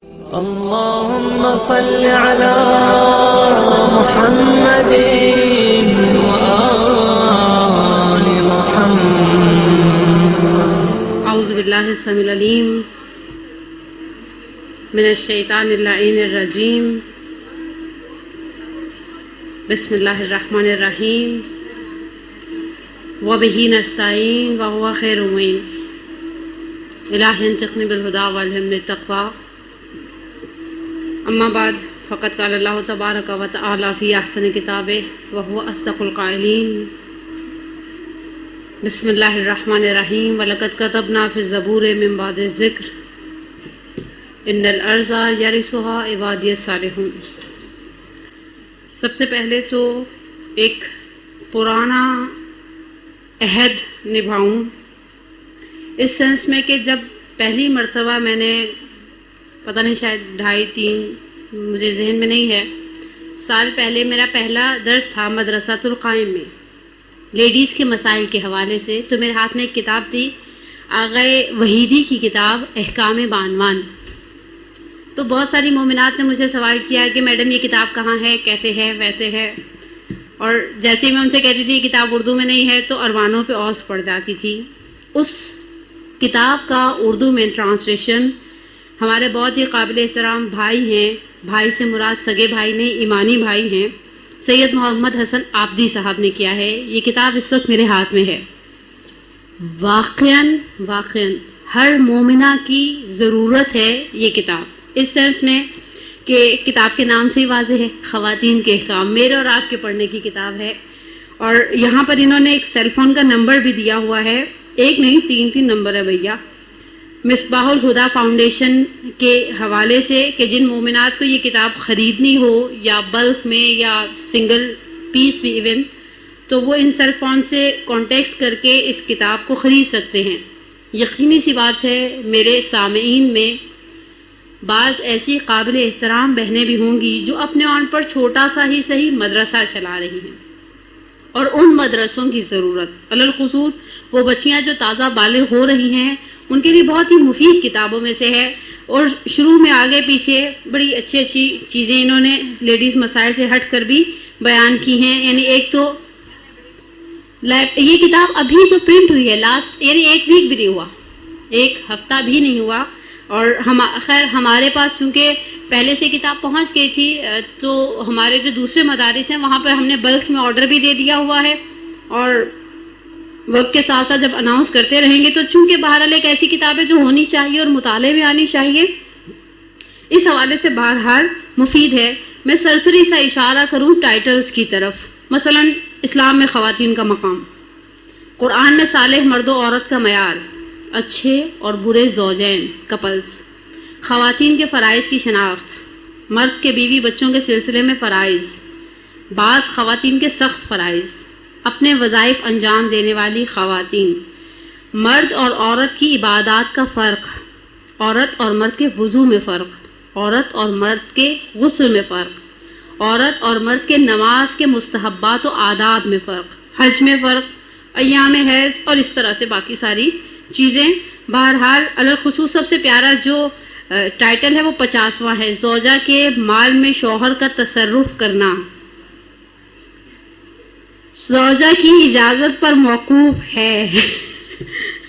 اللهم صل على محمد وآل محمد. اعوذ باللہ السمیع العلیم من الشیطان اللعین الرجیم. بسم اللہ الرحمن الرحیم. وبہ نستعین وہو خیر المعین. الہی انطقنی بالہدی والہمنی التقوی. اما بعد فقد قال اللہ تبارک و تعالی فی احسن کتابہ وہو اصدق القائلین. بسم اللہ الرحمن الرحیم. وَلَقَدْ كَتَبْنَا فِي الزَّبُورِ مِن بَعْدِ الذِّكْرِ إِنَّ الْأَرْضَ يَرِثُهَا عِبَادِيَ الصَّالِحُونَ. سب سے پہلے تو ایک پرانا عہد نبھاؤں اس سینس میں کہ جب پہلی مرتبہ میں نے پتہ نہیں شاید 2.5-3 مجھے ذہن میں نہیں ہے سال پہلے میرا پہلا درس تھا مدرسۃ القائم میں لیڈیز کے مسائل کے حوالے سے. تو میرے ہاتھ میں ایک کتاب تھی آغا وحیدی کی کتاب احکام بانوان. تو بہت ساری مومنات نے مجھے سوال کیا کہ میڈم یہ کتاب کہاں ہے، کیسے ہے، ویسے ہے. اور جیسے میں ان سے کہتی تھی یہ کتاب اردو میں نہیں ہے تو اروانوں پہ اوس پڑ جاتی تھی. اس کتاب کا اردو میں ٹرانسلیشن ہمارے بہت ہی قابل احترام بھائی ہیں، بھائی سے مراد سگے بھائی نہیں ایمانی بھائی ہیں، سید محمد حسن آبدی صاحب نے کیا ہے. یہ کتاب اس وقت میرے ہاتھ میں ہے. واقعاً ہر مومنہ کی ضرورت ہے یہ کتاب، اس سینس میں کہ کتاب کے نام سے ہی واضح ہے خواتین کے احکام، میرے اور آپ کے پڑھنے کی کتاب ہے. اور یہاں پر انہوں نے ایک سیل فون کا نمبر بھی دیا ہوا ہے، ایک نہیں 3 نمبر ہے بھیا. مصباح الہدیٰ فاؤنڈیشن کے حوالے سے کہ جن مومنات کو یہ کتاب خریدنی ہو یا بلک میں یا سنگل پیس بھی ایون، تو وہ ان سیل فون سے کانٹیکٹس کر کے اس کتاب کو خرید سکتے ہیں. یقینی سی بات ہے میرے سامعین میں بعض ایسی قابل احترام بہنیں بھی ہوں گی جو اپنے آن پر چھوٹا سا ہی صحیح مدرسہ چلا رہی ہیں، اور ان مدرسوں کی ضرورت علالخصوص وہ بچیاں جو تازہ بالغ ہو رہی ہیں ان کے لیے بہت ہی مفید کتابوں میں سے ہے. اور شروع میں آگے پیچھے بڑی اچھی چیزیں انہوں نے لیڈیز مسائل سے ہٹ کر بھی بیان کی ہیں. یعنی ایک تو یہ کتاب ابھی تو پرنٹ ہوئی ہے لاسٹ، یعنی 1 ویک بھی نہیں ہوا، 1 ہفتہ بھی نہیں ہوا. اور خیر ہمارے پاس چونکہ پہلے سے کتاب پہنچ گئی تھی تو ہمارے جو دوسرے مدارس ہیں وہاں پر ہم نے بلک میں آرڈر بھی دے دیا ہوا ہے، اور وقت کے ساتھ ساتھ جب اناؤنس کرتے رہیں گے. تو چونکہ بہرحال ایک ایسی کتاب ہے جو ہونی چاہیے اور مطالعے میں آنی چاہیے، اس حوالے سے بہرحال مفید ہے. میں سرسری سا اشارہ کروں ٹائٹلز کی طرف. مثلا اسلام میں خواتین کا مقام، قرآن میں صالح مرد و عورت کا معیار، اچھے اور برے زوجین کپلز، خواتین کے فرائض کی شناخت، مرد کے بیوی بچوں کے سلسلے میں فرائض، بعض خواتین کے سخت فرائض، اپنے وظائف انجام دینے والی خواتین، مرد اور عورت کی عبادات کا فرق، عورت اور مرد کے وضو میں فرق، عورت اور مرد کے غسل میں فرق، عورت اور مرد کے نماز کے مستحبات و آداب میں فرق، حج میں فرق، ایام حیض اور اس طرح سے باقی ساری چیزیں. بہرحال علالخصوص سب سے پیارا جو ٹائٹل ہے وہ 50واں ہے، زوجہ کے مال میں شوہر کا تصرف کرنا زوجہ کی اجازت پر موقوف ہے.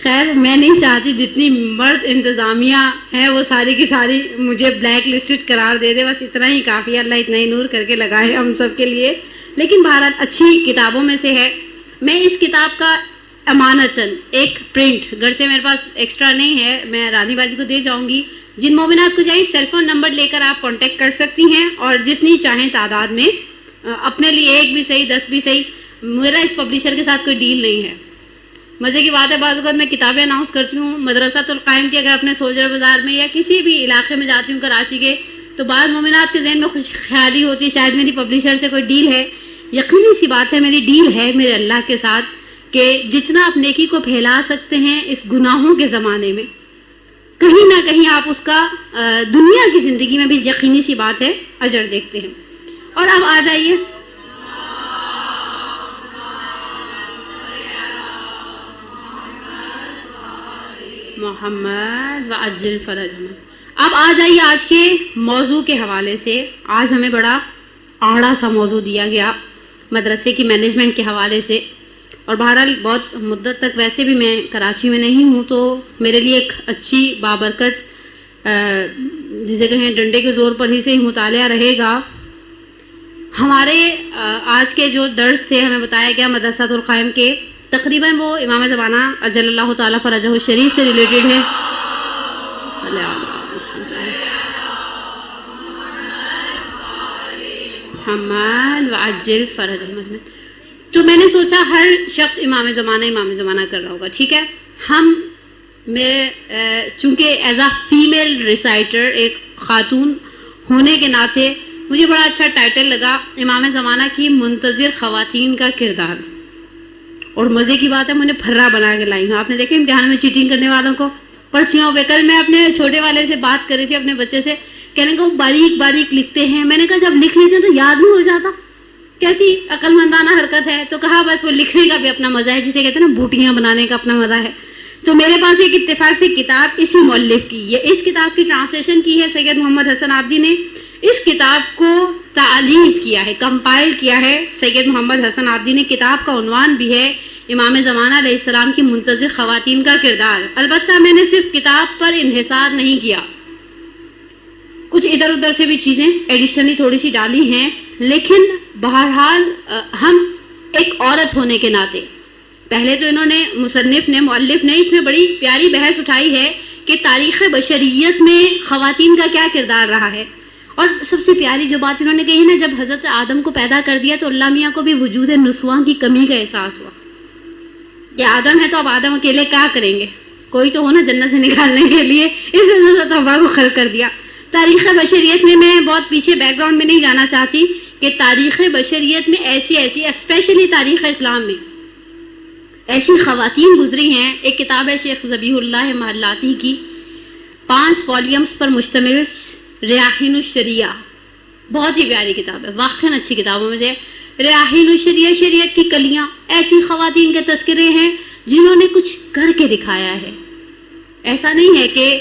خیر میں نہیں چاہتی جتنی مرد انتظامیہ ہیں وہ ساری کی ساری مجھے بلیک لسٹڈ قرار دے دے، بس اتنا ہی کافی ہے. اللہ اتنا ہی نور کر کے لگائے ہم سب کے لیے. لیکن بہرحال اچھی کتابوں میں سے ہے. میں اس کتاب کا امانتاً ایک پرنٹ گھر سے میرے پاس ایکسٹرا نہیں ہے، میں رانی باجی کو دے جاؤں گی. جن مومنات کو چاہیے سیل فون نمبر لے کر آپ کانٹیکٹ کر سکتی ہیں، اور جتنی چاہیں تعداد میں اپنے لیے 1 بھی صحیح 10 بھی صحیح. میرا اس پبلیشر کے ساتھ کوئی ڈیل نہیں ہے. مزے کی بات ہے بعض اوقات میں کتابیں اناؤنس کرتی ہوں مدرسۃ القائم کی، اگر اپنے سوجر بازار میں یا کسی بھی علاقے میں جاتی ہوں کراچی کے، تو بعض مومنات کے ذہن میں خوش خیالی ہوتی ہے شاید میری پبلیشر سے کوئی ڈیل ہے. یقینی سی بات ہے میری ڈیل ہے میرے اللہ کے ساتھ کہ جتنا آپ نیکی کو پھیلا سکتے ہیں اس گناہوں کے زمانے میں، کہیں نہ کہیں آپ اس کا دنیا کی زندگی میں بھی یقینی سی بات ہے اجر دیکھتے ہیں. اور اب آ جائیے محمد وعجل فرجنا. اب آ جائیے آج کے موضوع کے حوالے سے. آج ہمیں بڑا آڑا سا موضوع دیا گیا مدرسے کی مینجمنٹ کے حوالے سے, اور بہرحال بہت مدت تک ویسے بھی میں کراچی میں نہیں ہوں, تو میرے لیے ایک اچھی بابرکت جسے کہیں ڈنڈے کے زور پر ہی سے ہی مطالعہ رہے گا. ہمارے آج کے جو درس تھے ہمیں بتایا گیا مدرسۃ القائم کے, تقریباً وہ امام زمانہ اجل اللہ تعالیٰ فرجہ الشریف سے ریلیٹڈ ہے. محمد وعجل فرج محمد. تو میں نے سوچا ہر شخص امام زمانہ کر رہا ہوگا, ٹھیک ہے. میں چونکہ ایز اے فیمیل ریسائٹر, ایک خاتون ہونے کے ناطے مجھے بڑا اچھا ٹائٹل لگا, امام زمانہ کی منتظر خواتین کا کردار. اور مزے کی بات ہے میں نے پھرا بنا کے لائی ہوں. آپ نے دیکھا امتحان میں چیٹنگ کرنے والوں کو پرچیوں پہ. کل میں اپنے چھوٹے والے سے بات کر رہی تھی, اپنے بچے سے, کہنے کو باریک باریک لکھتے ہیں. میں نے کہا جب لکھ لیتے ہیں تو یاد نہیں ہو جاتا, کیسی عقل مندانہ حرکت ہے. تو کہا بس وہ لکھنے کا بھی اپنا مزہ ہے, جسے کہتے ہیں نا بوٹیاں بنانے کا اپنا مزہ ہے. تو میرے پاس ایک اتفاق سے کتاب اسی مؤلف کی ہے, اس کتاب کی ٹرانسلیشن کی ہے سید محمد حسن عابدی نے. اس کتاب کو تالیف کیا ہے, کمپائل کیا ہے سید محمد حسن عابدی نے. کتاب کا عنوان بھی ہے امام زمانہ علیہ السلام کی منتظر خواتین کا کردار. البتہ میں نے صرف کتاب پر انحصار نہیں کیا, کچھ ادھر ادھر سے بھی چیزیں ایڈیشنلی تھوڑی سی ڈالی ہیں. لیکن بہرحال ہم ایک عورت ہونے کے ناطے, پہلے تو انہوں نے مصنف نے مؤلف نے اس میں بڑی پیاری بحث اٹھائی ہے کہ تاریخ بشریت میں خواتین کا کیا کردار رہا ہے. اور سب سے پیاری جو بات انہوں نے کہی نا, جب حضرت آدم کو پیدا کر دیا تو اللہ میاں کو بھی وجود نسواں کی کمی کا احساس ہوا. یہ آدم ہے تو اب آدم اکیلے کیا کریں گے, کوئی تو ہو نا جنت سے نکالنے کے لیے, اس وجہ سے حوا کو خلق کر دیا. تاریخ بشریت میں بہت پیچھے بیک گراؤنڈ میں نہیں جانا چاہتی کہ تاریخ بشریت میں ایسی اسپیشلی تاریخ اسلام میں ایسی خواتین گزری ہیں. ایک کتاب ہے شیخ ذبیح اللہ محلاتی کی, 5 والیومز پر مشتمل ریاحین الشریعہ, بہت ہی پیاری کتاب ہے, واقعاً اچھی کتاب ہے. مجھے ریاحین الشریعہ, شریعت کی کلیاں, ایسی خواتین کے تذکرے ہیں جنہوں نے کچھ کر کے دکھایا ہے. ایسا نہیں ہے کہ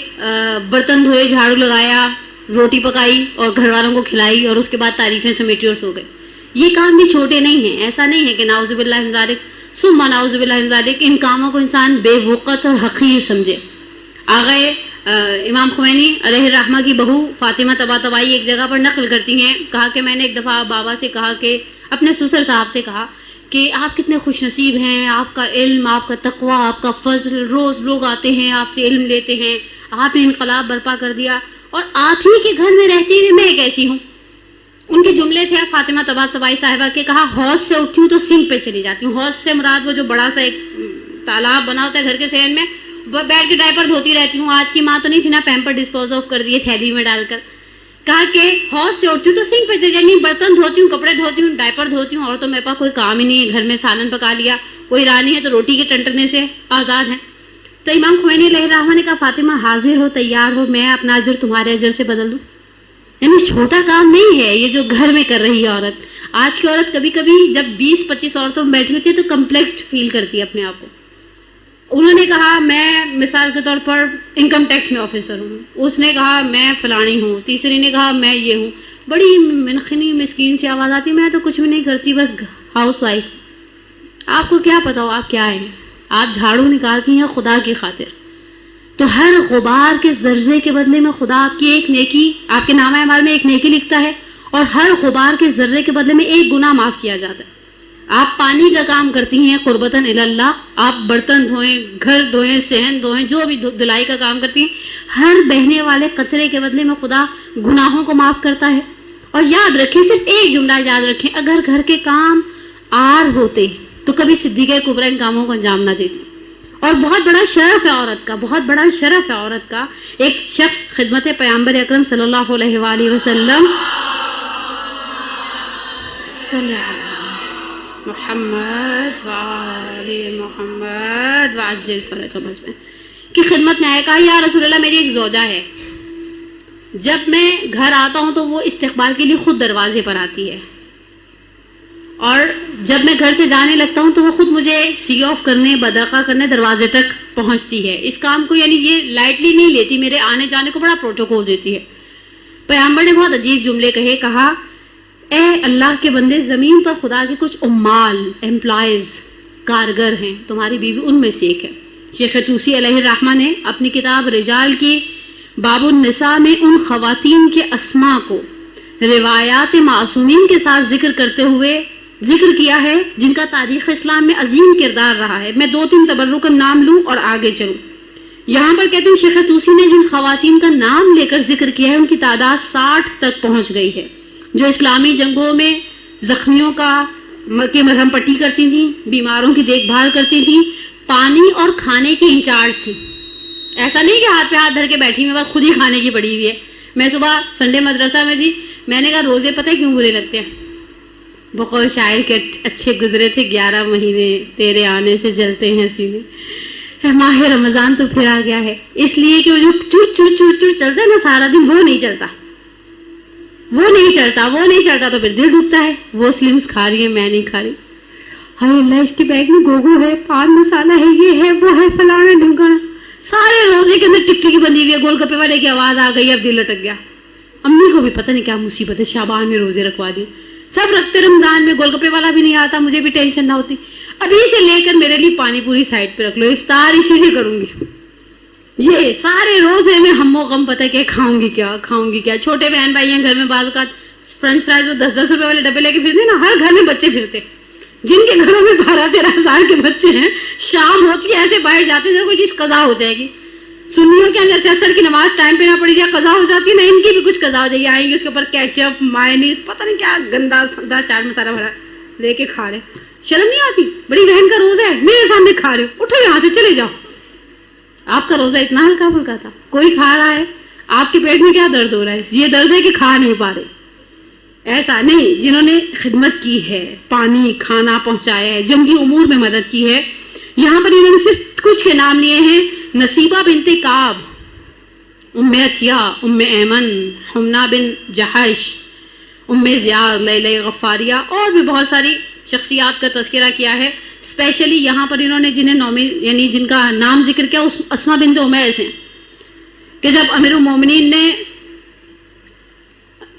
برتن دھوئے, جھاڑو لگایا, روٹی پکائی اور گھر والوں کو کھلائی اور اس کے بعد تعریفیں سمیٹی اور سو گئے. یہ کام بھی چھوٹے نہیں ہیں. ایسا نہیں ہے کہ نعوذ باللہ من ذالک ثم نعوذ باللہ من ذالک ان کاموں کو انسان بے وقت اور حقیر سمجھے. آگئے امام خمینی علیہ الرحمہ کی بہو فاطمہ طباطبائی ایک جگہ پر نقل کرتی ہیں, کہا کہ میں نے ایک دفعہ بابا سے کہا کہ اپنے سسر صاحب سے کہا کہ آپ کتنے خوش نصیب ہیں, آپ کا علم, آپ کا تقوی, آپ کا فضل, روز لوگ آتے ہیں آپ سے علم لیتے ہیں, آپ نے انقلاب برپا کر دیا, اور آپ ہی کے گھر میں رہتی ہوئی میں کیسی ہوں. ان کے جملے تھے فاطمہ طباطبائی صاحبہ کے, کہا حوض سے اٹھتی ہوں تو سنک پہ چلی جاتی ہوں. حوض سے مراد وہ جو بڑا سا ایک تالاب بنا ہوتا ہے گھر کے صحن میں, بیٹھ کے ڈائپر دھوتی رہتی ہوں. آج کی ماں تو نہیں تھی نا, پیمپر ڈسپوز آف کر دیے تھیلی میں ڈال کر. کہا کہ حوض سے اٹھتی ہوں تو سنک پہ چلی جاتی ہوں, برتن دھوتی ہوں, کپڑے دھوتی ہوں, ڈائپر دھوتی ہوں, اور تو میرے پاس کوئی کام ہی نہیں ہے. گھر میں سالن پکا لیا, کوئی رانی ہے تو روٹی کے ٹنٹنے سے آزاد ہیں. تو امام خمینی علیہ الرحمہ نے کہا فاطمہ حاضر ہو, تیار ہو, میں اپنا اجر تمہارے اجر سے بدل دوں. یعنی چھوٹا کام نہیں ہے یہ جو گھر میں کر رہی ہے عورت. آج کی عورت کبھی کبھی جب 20-25 عورتوں میں بیٹھی ہوتی ہے تو کمپلیکسڈ فیل کرتی ہے اپنے آپ کو. انہوں نے کہا میں مثال کے طور پر انکم ٹیکس میں آفیسر ہوں, اس نے کہا میں فلانی ہوں, تیسری نے کہا میں یہ ہوں. بڑی منخنی مسکین سی آواز آتی, میں تو کچھ بھی نہیں کرتی, بس ہاؤس وائف. آپ کو کیا پتا ہو آپ کیا ہیں, آپ جھاڑو نکالتی ہیں خدا کی خاطر. تو ہر غبار کے ذرے کے بدلے میں خدا آپ کی ایک نیکی, آپ کے نامہ اعمال میں ایک نیکی لکھتا ہے, اور ہر غبار کے ذرے کے بدلے میں ایک گناہ معاف کیا جاتا ہے. آپ پانی کا کام کرتی ہیں قربتاً الی اللہ, آپ برتن دھوئیں, گھر دھوئیں, صحن دھوئیں, جو بھی دھلائی کا کام کرتی ہیں, ہر بہنے والے قطرے کے بدلے میں خدا گناہوں کو معاف کرتا ہے. اور یاد رکھیں, صرف ایک جملہ یاد رکھیں, اگر گھر کے کام آر ہوتے تو کبھی صدیقہ کبریٰ ان کاموں کو انجام نہ دیتی. اور بہت بڑا شرف ہے عورت کا, بہت بڑا شرف ہے عورت کا. ایک شخص خدمت پیغمبر اکرم صلی اللہ علیہ وآلہ وسلم صلی اللہ محمد وآل محمد وعجل فرجہم کی خدمت میں آیا, کہا یا رسول اللہ میری ایک زوجہ ہے, جب میں گھر آتا ہوں تو وہ استقبال کے لیے خود دروازے پر آتی ہے, اور جب میں گھر سے جانے لگتا ہوں تو وہ خود مجھے سی آف کرنے, بدرقہ کرنے دروازے تک پہنچتی ہے. اس کام کو یعنی یہ لائٹلی نہیں لیتی, میرے آنے جانے کو بڑا پروٹوکول دیتی ہے. پیغمبر نے بہت عجیب جملے کہے, کہا اے اللہ کے بندے, زمین پر خدا کے کچھ عمال, امپلائیز, کارگر ہیں, تمہاری بیوی ان میں سے ایک ہے. شیخ طوسی علیہ الرحمہ نے اپنی کتاب رجال کی باب النساء میں ان خواتین کے اسماء کو روایات معصومین کے ساتھ ذکر کرتے ہوئے ذکر کیا ہے جن کا تاریخ اسلام میں عظیم کردار رہا ہے. میں 2-3 تبرک نام لوں اور آگے چلوں. یہاں پر کہتے ہیں شیخ طوسی نے جن خواتین کا نام لے کر ذکر کیا ہے ان کی تعداد 60 تک پہنچ گئی ہے, جو اسلامی جنگوں میں زخمیوں کی مرہم پٹی کرتی تھیں, بیماروں کی دیکھ بھال کرتی تھیں, پانی اور کھانے کی انچارج تھیں. ایسا نہیں کہ ہاتھ پہ ہاتھ دھر کے بیٹھی میں بس خود ہی کھانے کی پڑی ہوئی ہے. میں صبح سنڈے مدرسہ میں تھی, میں نے کہا روزے پتہ کیوں برے لگتے ہیں؟ بقول شاعر کے اچھے گزرے تھے 11 مہینے, تیرے آنے سے جلتے ہیں سینے. ماہ رمضان تو پھر آ گیا ہے, اس لیے کہ وہ جو چور چور چور چور چلتا ہے نا سارا دن, وہ نہیں چلتا, وہ نہیں چلتا, وہ نہیں چلتا تو پھر دل دکھتا ہے. وہ سلمس کھا رہی ہیں, میں نہیں کھا رہی. ہائے اللہ, اس کے بیگ میں گوگو ہے, پان مسالہ ہے, یہ ہے, وہ ہے, فلانا ڈھمکانا. سارے روزے کے اندر ٹک ٹکی بندی ہوئی ہے, گول گپے والے کی آواز آ گئی, اب دل لٹک گیا. امی کو بھی پتہ نہیں کیا مصیبت ہے, شعبان میں روزے رکھوا دی. سب رکھتے رمضان میں, گول گپے والا بھی نہیں آتا, مجھے بھی ٹینشن نہ ہوتی. ابھی سے لے کر میرے لیے پانی پوری سائڈ پہ رکھ لو, افطار اسی سے کروں گی. یہ سارے روزے میں ہم و غم پتہ کہ کھاؤں گی کیا, کھاؤں گی کیا. چھوٹے بہن بھائی ہیں گھر میں, بعض اوقات فرنچ فرائز وہ 10-10 روپے والے ڈبے لے کے پھرتے نا, ہر گھر میں بچے پھرتے, جن کے گھروں میں 12-13 سال کے بچے ہیں, شام ہوتی ہے ایسے باہر جاتے ہیں کوئی چیز قضا ہو جائے گی. سنیوں کے جیسے اثر کی نماز ٹائم پہ نہ پڑی جائے قضا ہو جاتی ہے نا, ان کی بھی کچھ قضا ہو جائے گی. آئیں گے اس کے اوپر کیچپ, مائونیز, پتہ نہیں کیا گندا سندا چاٹ مسالہ بھرا لے کے کھا رہے. شرم نہیں آتی؟ بڑی بہن کا روزہ ہے, میرے سامنے کھا رہے ہو, اٹھو یہاں سے چلے جاؤ. آپ کا روزہ اتنا ہلکا پھلکا تھا, کوئی کھا رہا ہے, آپ کے پیٹ میں کیا درد ہو رہا ہے؟ یہ درد ہے کہ کھا نہیں پا رہے. ایسا نہیں, جنہوں نے خدمت کی ہے, پانی کھانا پہنچایا ہے, جنگی امور میں مدد کی ہے. یہاں پر انہوں نے صرف کچھ کے نام لیے ہیں, نصیبہ بنت کعب, ام عطیہ, ام ایمن, حمنا بن جحش, ام زیاد, لیلی غفاریہ, اور بھی بہت ساری شخصیات کا تذکرہ کیا ہے. اسپیشلی یہاں پر انہوں نے یعنی جن کا نام ذکر کیا اس اسما بنت امیس ہیں, کہ جب امیر المومنین نے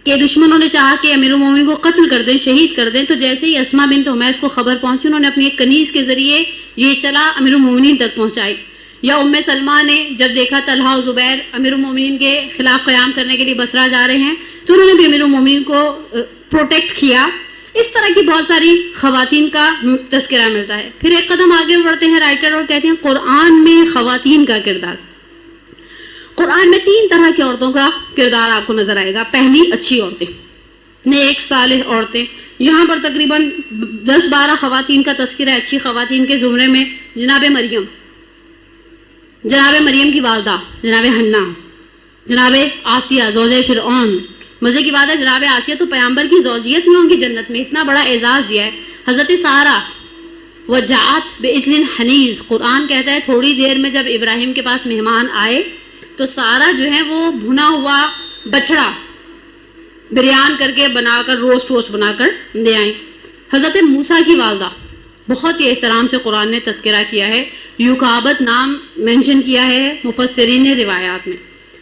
کہ دشمنوں نے چاہا کہ امیر المومنین کو قتل کر دیں, شہید کر دیں, تو جیسے ہی اسما بنت امیس کو خبر پہنچی, انہوں نے اپنی ایک کنیز کے ذریعے یہ چلا امیر المومنین تک پہنچائی. یا ام سلمہ نے جب دیکھا طلحہ و زبیر امیر المومنین کے خلاف قیام کرنے کے لیے بصرہ جا رہے ہیں, تو انہوں نے بھی امیر المومنین کو پروٹیکٹ کیا. اس طرح کی بہت ساری خواتین کا تذکرہ ملتا ہے. پھر ایک قدم آگے بڑھتے ہیں رائٹر اور کہتے ہیں قرآن میں خواتین کا کردار. قرآن میں 3 طرح کی عورتوں کا کردار آپ کو نظر آئے گا. پہلی, اچھی عورتیں, نیک صالح عورتیں. یہاں پر تقریباً 10-12 خواتین کا تذکرہ ہے. اچھی خواتین کے زمرے میں جناب مریم, جناب مریم کی والدہ جناب حنا, جناب آسیہ زوجہ فرعون. مزے کی بات ہے جناب آسیہ تو پیغمبر کی زوجیت میں ہوں گی جنت میں, اتنا بڑا اعزاز دیا ہے. حضرت سارہ, وجاءت بعجل حنیذ, قرآن کہتا ہے تھوڑی دیر میں جب ابراہیم کے پاس مہمان آئے تو سارہ جو ہے وہ بھنا ہوا بچڑا بریان کر کے بنا کر روسٹ بنا کر دے آئیں. حضرت موسیٰ کی والدہ, بہت ہی احترام سے قرآن نے تذکرہ کیا ہے, یوکابت نام مینشن کیا ہے مفسرین نے روایات میں.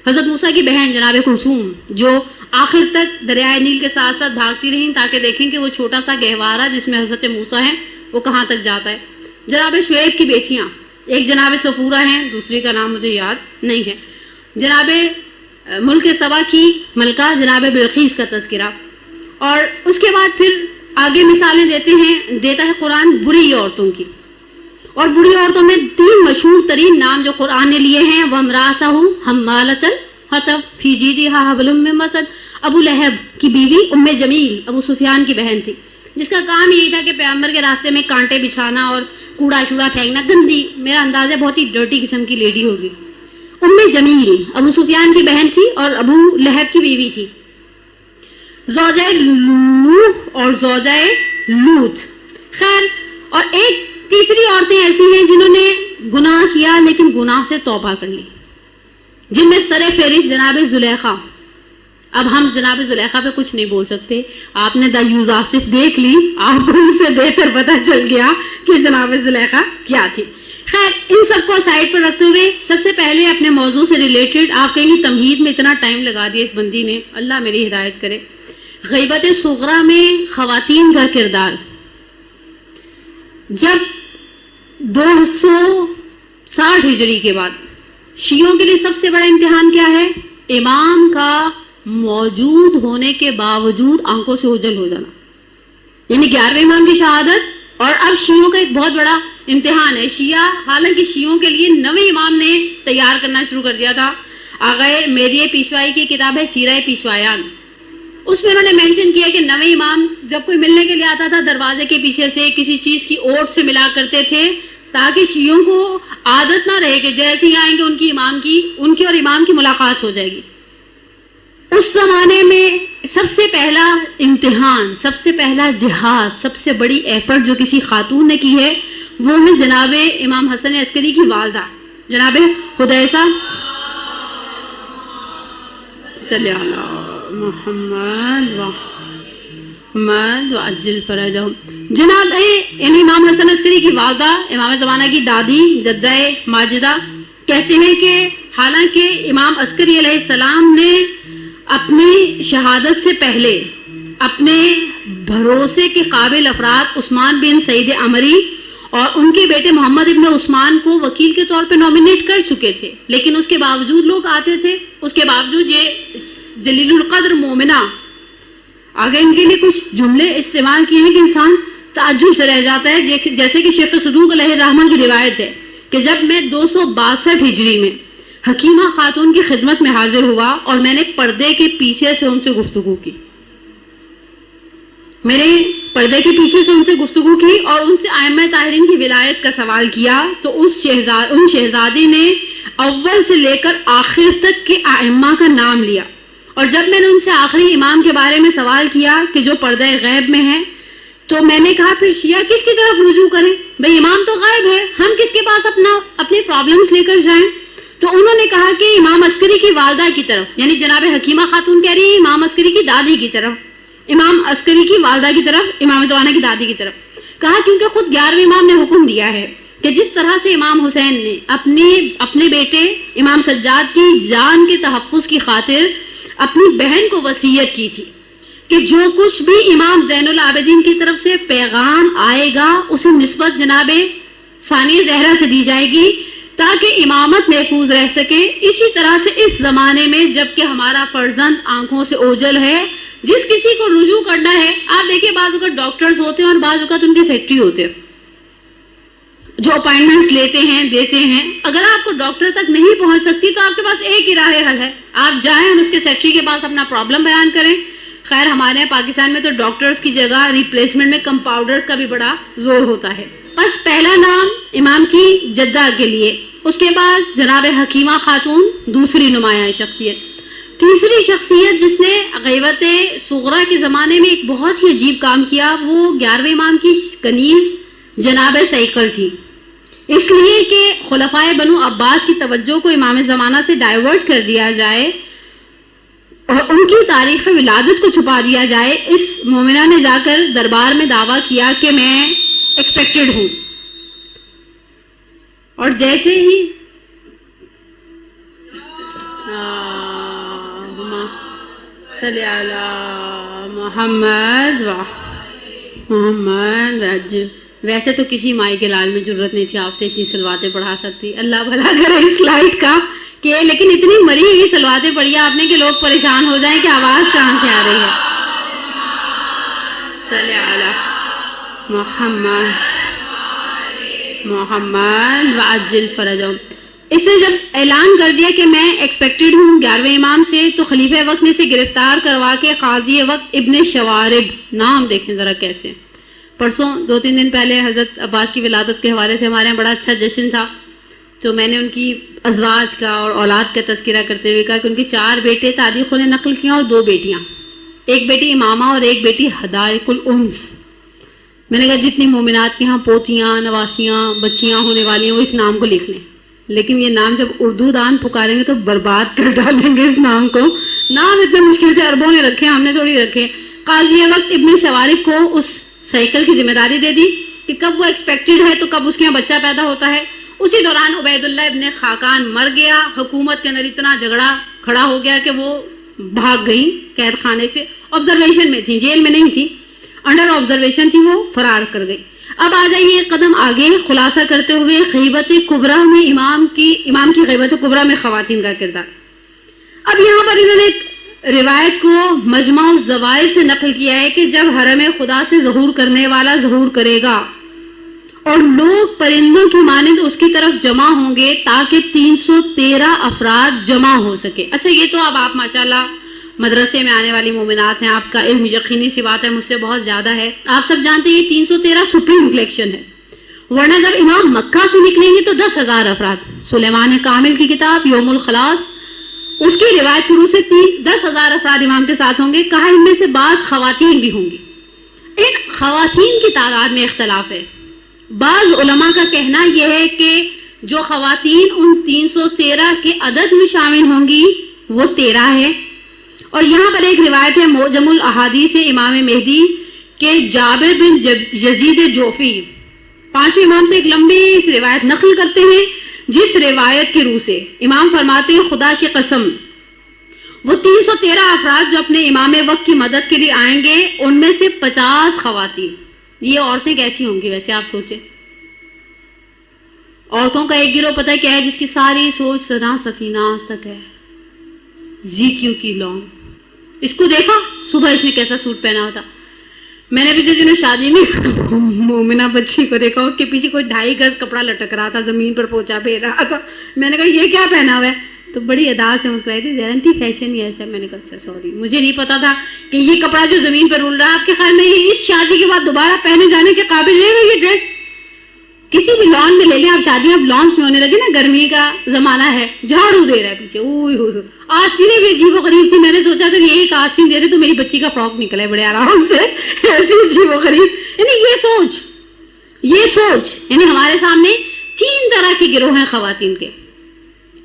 حضرت موسیٰ کی بہن جناب کلثوم, جو آخر تک دریائے نیل کے ساتھ ساتھ بھاگتی رہیں تاکہ دیکھیں کہ وہ چھوٹا سا گہوارہ جس میں حضرت موسیٰ ہیں وہ کہاں تک جاتا ہے. جناب شعیب کی بیٹیاں, ایک جناب صفورہ ہیں, دوسری کا نام مجھے یاد نہیں ہے. جناب ملک سبا کی ملکہ جناب بلقیس کا تذکرہ. اور اس کے بعد پھر آگے مثالیں دیتا ہے قرآن بری عورتوں کی. اور بری عورتوں میں 3 مشہور ترین نام جو قرآن نے لیے ہیں, وَامْرَأَتُهُ حَمَّالَةَ الْحَطَبِ فِي جِيدِهَا حَبْلٌ مِّن مَّسَدٍ. ابو لہب کی بیوی ام جمیل ابو سفیان کی بہن تھی, جس کا کام یہی تھا کہ پیغمبر کے راستے میں کانٹے بچھانا اور کوڑا شوڑا پھینکنا. گندی, میرا انداز ہے بہت ہی ڈرٹی قسم کی لیڈی ہوگی. ام جمیل ابو سفیان کی بہن تھی اور ابو لہب کی بیوی تھی. زوجہ نوح اور زوجہ لوط. خیر, اور ایک تیسری عورتیں ایسی ہیں جنہوں نے گناہ کیا لیکن گناہ سے توبہ کر لی, جن میں سر فہرست جناب زلیخا. اب ہم جناب زلیخا پہ کچھ نہیں بول سکتے, آپ نے دا یوزاسف دیکھ لی, آپ کو ان سے بہتر پتہ چل گیا کہ جناب زلیخا کیا تھی. خیر ان سب کو سائڈ پر رکھتے ہوئے سب سے پہلے اپنے موضوع سے ریلیٹڈ، آپ کہیں گے تمہید میں اتنا ٹائم لگا دیا اس بندی نے، اللہ میری ہدایت کرے. غیبت صغریٰ میں خواتین کا کردار. جب 260 ہجری کے بعد شیعوں کے لیے سب سے بڑا امتحان کیا ہے؟ امام کا موجود ہونے کے باوجود آنکھوں سے اوجھل ہو جانا، یعنی 11ویں امام کی شہادت. اور اب شیعوں کا ایک بہت بڑا امتحان ہے. شیعہ حالانکہ شیعوں کے لیے 9ویں امام نے تیار کرنا شروع کر دیا تھا. آغائے میری پیشوائی کی کتاب ہے سیرہ پیشوایان، اس میں انہوں نے مینشن کیا کہ 9ویں امام جب کوئی ملنے کے لیے آتا تھا دروازے کے پیچھے سے کسی چیز کی اوٹ سے ملا کرتے تھے تاکہ شیعوں کو عادت نہ رہے کہ جیسے ہی آئیں گے ان کی اور امام کی ملاقات ہو جائے گی. اس زمانے میں سب سے پہلا امتحان، سب سے پہلا جہاد، سب سے بڑی ایفرٹ جو کسی خاتون نے کی ہے وہ ہے جناب امام حسن عسکری کی والدہ جناب حدیثہ صلی اللہ محمد وعجل فرجہم. جناب یعنی امام حسن عسکری کی والدہ، امام زمانہ کی دادی جدہ ماجدہ، کہتے ہیں کہ حالانکہ امام عسکری علیہ السلام نے اپنی شہادت سے پہلے اپنے بھروسے کے قابل افراد عثمان بن سعید عمری اور ان کے بیٹے محمد ابن عثمان کو وکیل کے طور پہ نامینیٹ کر چکے تھے، لیکن اس کے باوجود لوگ آتے تھے. اس کے باوجود یہ جلیل القدر مومنہ آگے ان کے لیے کچھ جملے استعمال کیے ہیں کہ انسان تعجب سے رہ جاتا ہے. جیسے کہ شیخ صدوق علیہ الرحمن کی روایت ہے کہ جب میں 262 ہجری میں حکیمہ خاتون کی خدمت میں حاضر ہوا اور میں نے پردے کے پیچھے سے ان سے گفتگو کی، میرے پردے کے پیچھے سے ان سے گفتگو کی اور ان سے ائمہ طاہرین کی ولایت کا سوال کیا، تو ان شہزادی نے اول سے لے کر آخر تک کے ائمہ کا نام لیا. اور جب میں نے ان سے آخری امام کے بارے میں سوال کیا کہ جو پردہ غیب میں ہے، تو میں نے کہا پھر شیعہ کس کی طرف رجوع کریں؟ بھئی امام تو غائب ہے، ہم کس کے پاس اپنے پرابلمز لے کر جائیں؟ تو انہوں نے کہا کہ امام عسکری کی والدہ کی طرف، یعنی جناب حکیمہ خاتون کہہ رہی ہے امام عسکری کی دادی کی طرف، امام عسکری کی والدہ کی طرف، امام زمانہ کی دادی کی طرف. کہا کیونکہ خود 11ویں امام نے حکم دیا ہے کہ جس طرح سے امام حسین نے اپنے بیٹے امام سجاد کی جان کے تحفظ کی خاطر اپنی بہن کو وصیت کی تھی کہ جو کچھ بھی امام زین العابدین کی طرف سے پیغام آئے گا اسے نسبت جناب ثانیہ زہرا سے دی جائے گی تاکہ امامت محفوظ رہ سکے. اسی طرح سے اس زمانے میں جب کہ ہمارا فرزند آنکھوں سے اوجھل ہے، جس کسی کو رجوع کرنا ہے، آپ دیکھیں بعض اوقات ڈاکٹرز ہوتے ہیں اور بعض اوقات ان کے سیکٹری ہوتے ہیں جو اپائنٹمنٹس لیتے ہیں دیتے ہیں. اگر آپ کو ڈاکٹر تک نہیں پہنچ سکتی تو آپ کے پاس ایک ہی راہ حل ہے، آپ جائیں اور اس کے سیکٹری کے پاس اپنا پرابلم بیان کریں. خیر ہمارے یہاں پاکستان میں تو ڈاکٹرز کی جگہ ریپلیسمنٹ میں کمپاؤنڈرز کا بھی بڑا زور ہوتا ہے. بس پہلا نام امام کی جدہ کے لیے، اس کے بعد جناب حکیمہ خاتون دوسری نمایاں شخصیت. تیسری شخصیت جس نے غیبت صغریٰ کے زمانے میں ایک بہت ہی عجیب کام کیا وہ 11ویں امام کی کنیز جناب سیکل تھی، اس لیے کہ خلفائے بنو عباس کی توجہ کو امام زمانہ سے ڈائیورٹ کر دیا جائے اور ان کی تاریخ ولادت کو چھپا دیا جائے. اس مومنہ نے جا کر دربار میں دعویٰ کیا کہ میں ایکسپیکٹڈ ہوں، اور جیسے ہی صلی اللہ محمد ویسے تو کسی مائی کے لال میں جرت نہیں تھی آپ سے اتنی سلواتیں پڑھا سکتی، اللہ بھلا کرے اس لائٹ کا کہ لیکن اتنی مری ہوئی سلواتیں پڑھی آپ نے کہ لوگ پریشان ہو جائیں کہ آواز کہاں سے آ رہی ہے. صلی اللہ محمد وعجل فرجہم. اس نے جب اعلان کر دیا کہ میں ایکسپیکٹڈ ہوں 11ویں امام سے، تو خلیفہ وقت نے اسے گرفتار کروا کے قاضی وقت ابن شوارب، نام دیکھیں ذرا کیسے. پرسوں 2-3 دن پہلے حضرت عباس کی ولادت کے حوالے سے ہمارے یہاں بڑا اچھا جشن تھا، تو میں نے ان کی ازواج کا اور اولاد کا تذکرہ کرتے ہوئے کہا کہ ان کے 4 بیٹے تاریخوں نے نقل کیا اور 2 بیٹیاں، ایک بیٹی امامہ اور ایک بیٹی حدائق الانس. میں نے کہا جتنی مومنات کے ہاں پوتیاں نواسیاں بچیاں ہونے والی ہیں وہ اس نام کو لکھ لیں، لیکن یہ نام جب اردو دان پکاریں گے تو برباد کر ڈالیں گے اس نام کو. نام اتنے مشکل سے عربوں نے رکھے، ہم نے تھوڑی رکھے. قاضی وقت ابن شوارب کو اس سائیکل کی ذمہ داری دے دی کہ کب وہ ایکسپیکٹڈ ہے تو کب اس کے یہاں بچہ پیدا ہوتا ہے، اسی دوران عبید اللہ ابن خاقان مر گیا. حکومت کے اندر اتنا جھگڑا کھڑا ہو گیا کہ وہ بھاگ گئی قید خانے سے. آبزرویشن میں تھی, جیل میں نہیں تھی, انڈر آبزرویشن تھی, وہ فرار کر گئی. اب آ جائیے ایک قدم آگے خلاصہ کرتے ہوئے غیبت کبریٰ میں امام کی غیبت کبریٰ میں خواتین کا کردار. اب یہاں پر انہوں نے ایک روایت کو مجمع الزوائد سے نقل کیا ہے کہ جب حرم خدا سے ظہور کرنے والا ظہور کرے گا اور لوگ پرندوں کی مانند اس کی طرف جمع ہوں گے تاکہ 313 افراد جمع ہو سکے. اچھا یہ تو اب آپ ماشاءاللہ مدرسے میں آنے والی مومنات ہیں, آپ کا علم یقینی سی بات ہے مجھ سے بہت زیادہ ہے, آپ سب جانتے ہیں یہ 313 سپریم کلیکشن ہے, ورنہ جب امام مکہ سے نکلیں گے تو 10,000 افراد. سلیمان کامل کی کتاب یوم الخلاص اس کی روایت کی روح سے 10,000 افراد امام کے ساتھ ہوں گے. کہا ان میں سے بعض خواتین بھی ہوں گی. ان خواتین کی تعداد میں اختلاف ہے. بعض علماء کا کہنا یہ ہے کہ جو خواتین ان 313 کے عدد میں شامل ہوں گی وہ 13 ہے. اور یہاں پر ایک روایت ہے معجم الاحادیث امام مہدی کہ جابر بن یزید جوفی 5ویں امام سے ایک لمبی سی روایت نقل کرتے ہیں, جس روایت کی روح سے امام فرماتے ہیں خدا کی قسم وہ 313 افراد جو اپنے امام وقت کی مدد کے لیے آئیں گے ان میں سے 50 خواتین. یہ عورتیں کیسی ہوں گی ویسے آپ سوچیں. عورتوں کا ایک گروہ پتہ کیا ہے جس کی ساری سوچ سنا سفیناز تک ہے, زی کیو کی لون. اس کو دیکھا صبح اس نے کیسا سوٹ پہنا ہوتا. میں نے پچھلے دنوں شادی میں مومنہ بچی کو دیکھا, اس کے پیچھے کوئی 2.5 گز کپڑا لٹک رہا تھا, زمین پر پوچھا پھیر رہا تھا. میں نے کہا یہ کیا پہنا ہوا ہے, تو بڑی ادا سے مسکرائی تھی, گارنٹی فیشن ہی ایسا ہے. میں نے کہا اچھا سوری, مجھے نہیں پتا تھا کہ یہ کپڑا جو زمین پر رول رہا ہے آپ کے خیال میں اس شادی کے بعد دوبارہ پہنے جانے کے قابل رہے گا یہ ڈریس. کسی بھی لان میں لے لیں آپ, شادیاں اب لانس میں ہونے لگے نا, گرمی کا زمانہ ہے, جھاڑو دے رہا ہے پیچھے. آستینیں بھی عجیب و غریب تھی. میں نے سوچا کہ یہی ایک آستین دے دے تو میری بچی کا فراک نکلے بڑے آرام سے, ایسی عجیب و غریب. یعنی یہ سوچ یعنی ہمارے سامنے 3 طرح کے گروہ ہیں خواتین کے.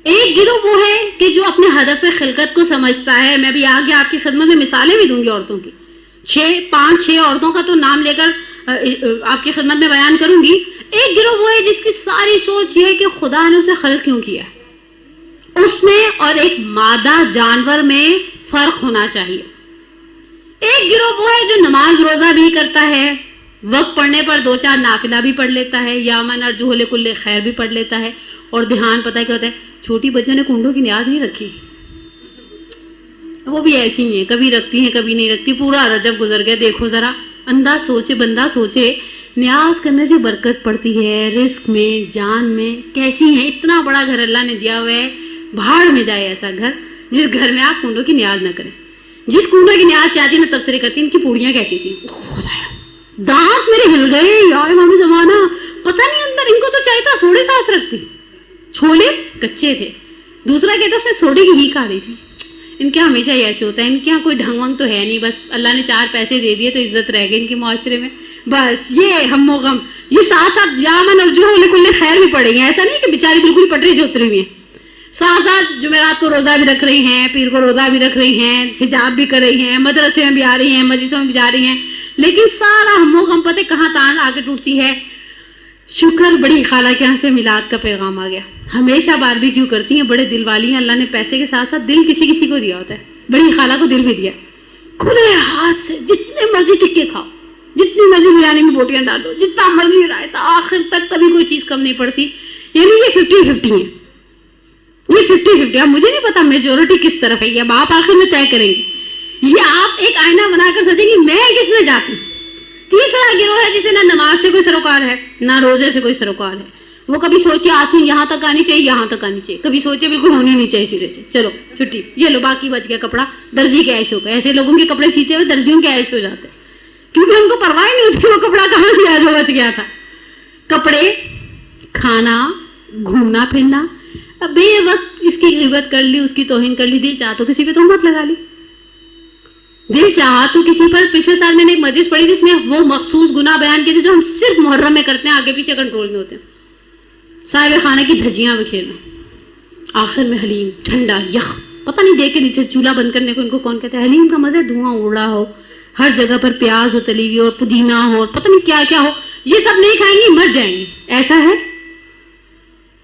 ایک گروہ وہ ہے کہ جو اپنے ہدف خلقت کو سمجھتا ہے. میں بھی آگے آپ کی خدمت میں مثالیں بھی دوں گی عورتوں کی, 5-6 عورتوں کا تو نام لے کر آپ کی خدمت میں بیان کروں گی. ایک گروہ وہ ہے جس کی ساری سوچ یہ ہے کہ خدا نے اسے خلق کیوں کیا, اس میں اور ایک مادہ جانور میں فرق ہونا چاہیے. ایک گروہ وہ ہے جو نماز روزہ بھی کرتا ہے, وقت پڑھنے پر 2-4 نافلہ بھی پڑھ لیتا ہے, یا من ارجو لکل خیر بھی پڑھ لیتا ہے, اور دھیان پتہ کیا ہوتا ہے, چھوٹی بچوں نے کنڈوں کی نیاز نہیں رکھی, وہ بھی ایسی ہی ہیں, کبھی رکھتی ہیں کبھی نہیں رکھتی. پورا رجب گزر گیا, دیکھو ذرا انداز سوچے, بندہ سوچے نیاز کرنے سے برکت پڑتی ہے, رزق میں جان میں. کیسی ہیں, اتنا بڑا گھر اللہ نے دیا ہوا ہے, بھاڑ میں جائے ایسا گھر جس گھر میں آپ کنڈوں کی نیاز نہ کریں. جس کنڈوں کی نیاز سے آتی نا تبصرے کرتی ان کی پوڑیاں کیسی تھیں, خدایا دانت میرے ہل گئے یار امام زمانہ, پتہ نہیں اندر ان کو تو چاہیے تھا تھوڑے ساتھ رکھتی, چھولے کچے تھے, دوسرا کہتا اس میں سوڈے کی ہیک آ رہی تھی. ان کے ہمیشہ ہی ایسے ہوتا ہے, ان کے یہاں کوئی ڈھنگ ونگ تو ہے نہیں, بس اللہ نے 4 پیسے دے دیے تو عزت رہ گئی ان کے معاشرے میں, بس یہ ہم و غم. یہ ساتھ ساتھ یامن اور جو لکل خیر بھی پڑیں گے, ایسا نہیں کہ بیچاری بالکل پٹری سے اتری ہوئی ہیں, ساتھ ساتھ جمعرات کو روزہ بھی رکھ رہی ہیں, پیر کو روزہ بھی رکھ رہی ہیں, حجاب بھی کر رہی ہیں, مدرسے میں بھی آ رہی ہیں, مجلسوں میں بھی جا رہی ہیں, لیکن سارا ہم و غم پتہ کہاں تان آگے ٹوٹتی ہے. شکر بڑی خالہ کے یہاں سے میلاد کا پیغام آ گیا, ہمیشہ باربیکیو کرتی ہیں, بڑے دل والی ہیں, اللہ نے پیسے کے ساتھ ساتھ دل کسی کسی کو دیا ہوتا ہے, بڑی خالہ کو دل بھی دیا, کھلے ہاتھ سے جتنے مرضی ٹکے کھاؤ, جتنی مرضی بریانی میں بوٹیاں ڈالو, جتنا مرضی رائتا, آخر تک کبھی کوئی چیز کم نہیں پڑتی. یعنی یہ 50-50 ہے, یہ 50-50. اب مجھے نہیں پتا میجورٹی کس طرف ہے, اب آپ آخر میں طے کریں گے. یہ آپ ایک آئینہ بنا کر سوچیں گے میں کس میں جاتی ہوں. تیسرا گروہ ہے جسے نہ نماز سے کوئی سروکار ہے نہ روزے سے کوئی سروکار ہے. وہ کبھی سوچے آستین یہاں تک آنی چاہیے, یہاں تک آنی چاہیے, کبھی سوچے بالکل ہونی نہیں چاہیے سرے سے, چلو چھٹی, یہ لو باقی بچ گیا کپڑا, درزی کے عیش ہو گئے. ایسے لوگوں کے کپڑے سیتے ہوئے درزیوں کے عیش ہو جاتے ہیں, کیونکہ ان کو پرواہ نہیں ہوتی وہ کپڑا کہاں گیا جو بچ گیا تھا. کپڑے, کھانا, گھومنا پھرنا, اب بے وقت اس کی غیبت کر لی, اس کی توہین کر لی, دل چاہ تو کسی پہ تہمت لگا لی, دل چاہا تو کسی پر. پچھلے سال میں نے ایک مجلس پڑھی جس میں وہ مخصوص گناہ بیان کیے تھے جو ہم صرف محرم میں کرتے ہیں, آگے پیچھے کنٹرول میں ہوتے ہیں. صاحب خانہ کی دھجیاں بکھیرنا, آخر میں حلیم ٹھنڈا یخ, پتہ نہیں دیکھ کے نیچے چولہا بند کرنے کو ان کو کون کہتا ہے. حلیم کا مزہ دھواں اڑا ہو, ہر جگہ پر پیاز ہو تلی ہوئی, اور پودینہ ہو, اور پتہ نہیں کیا کیا ہو. یہ سب نہیں کھائیں گی مر جائیں گی, ایسا ہے.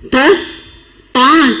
10, 5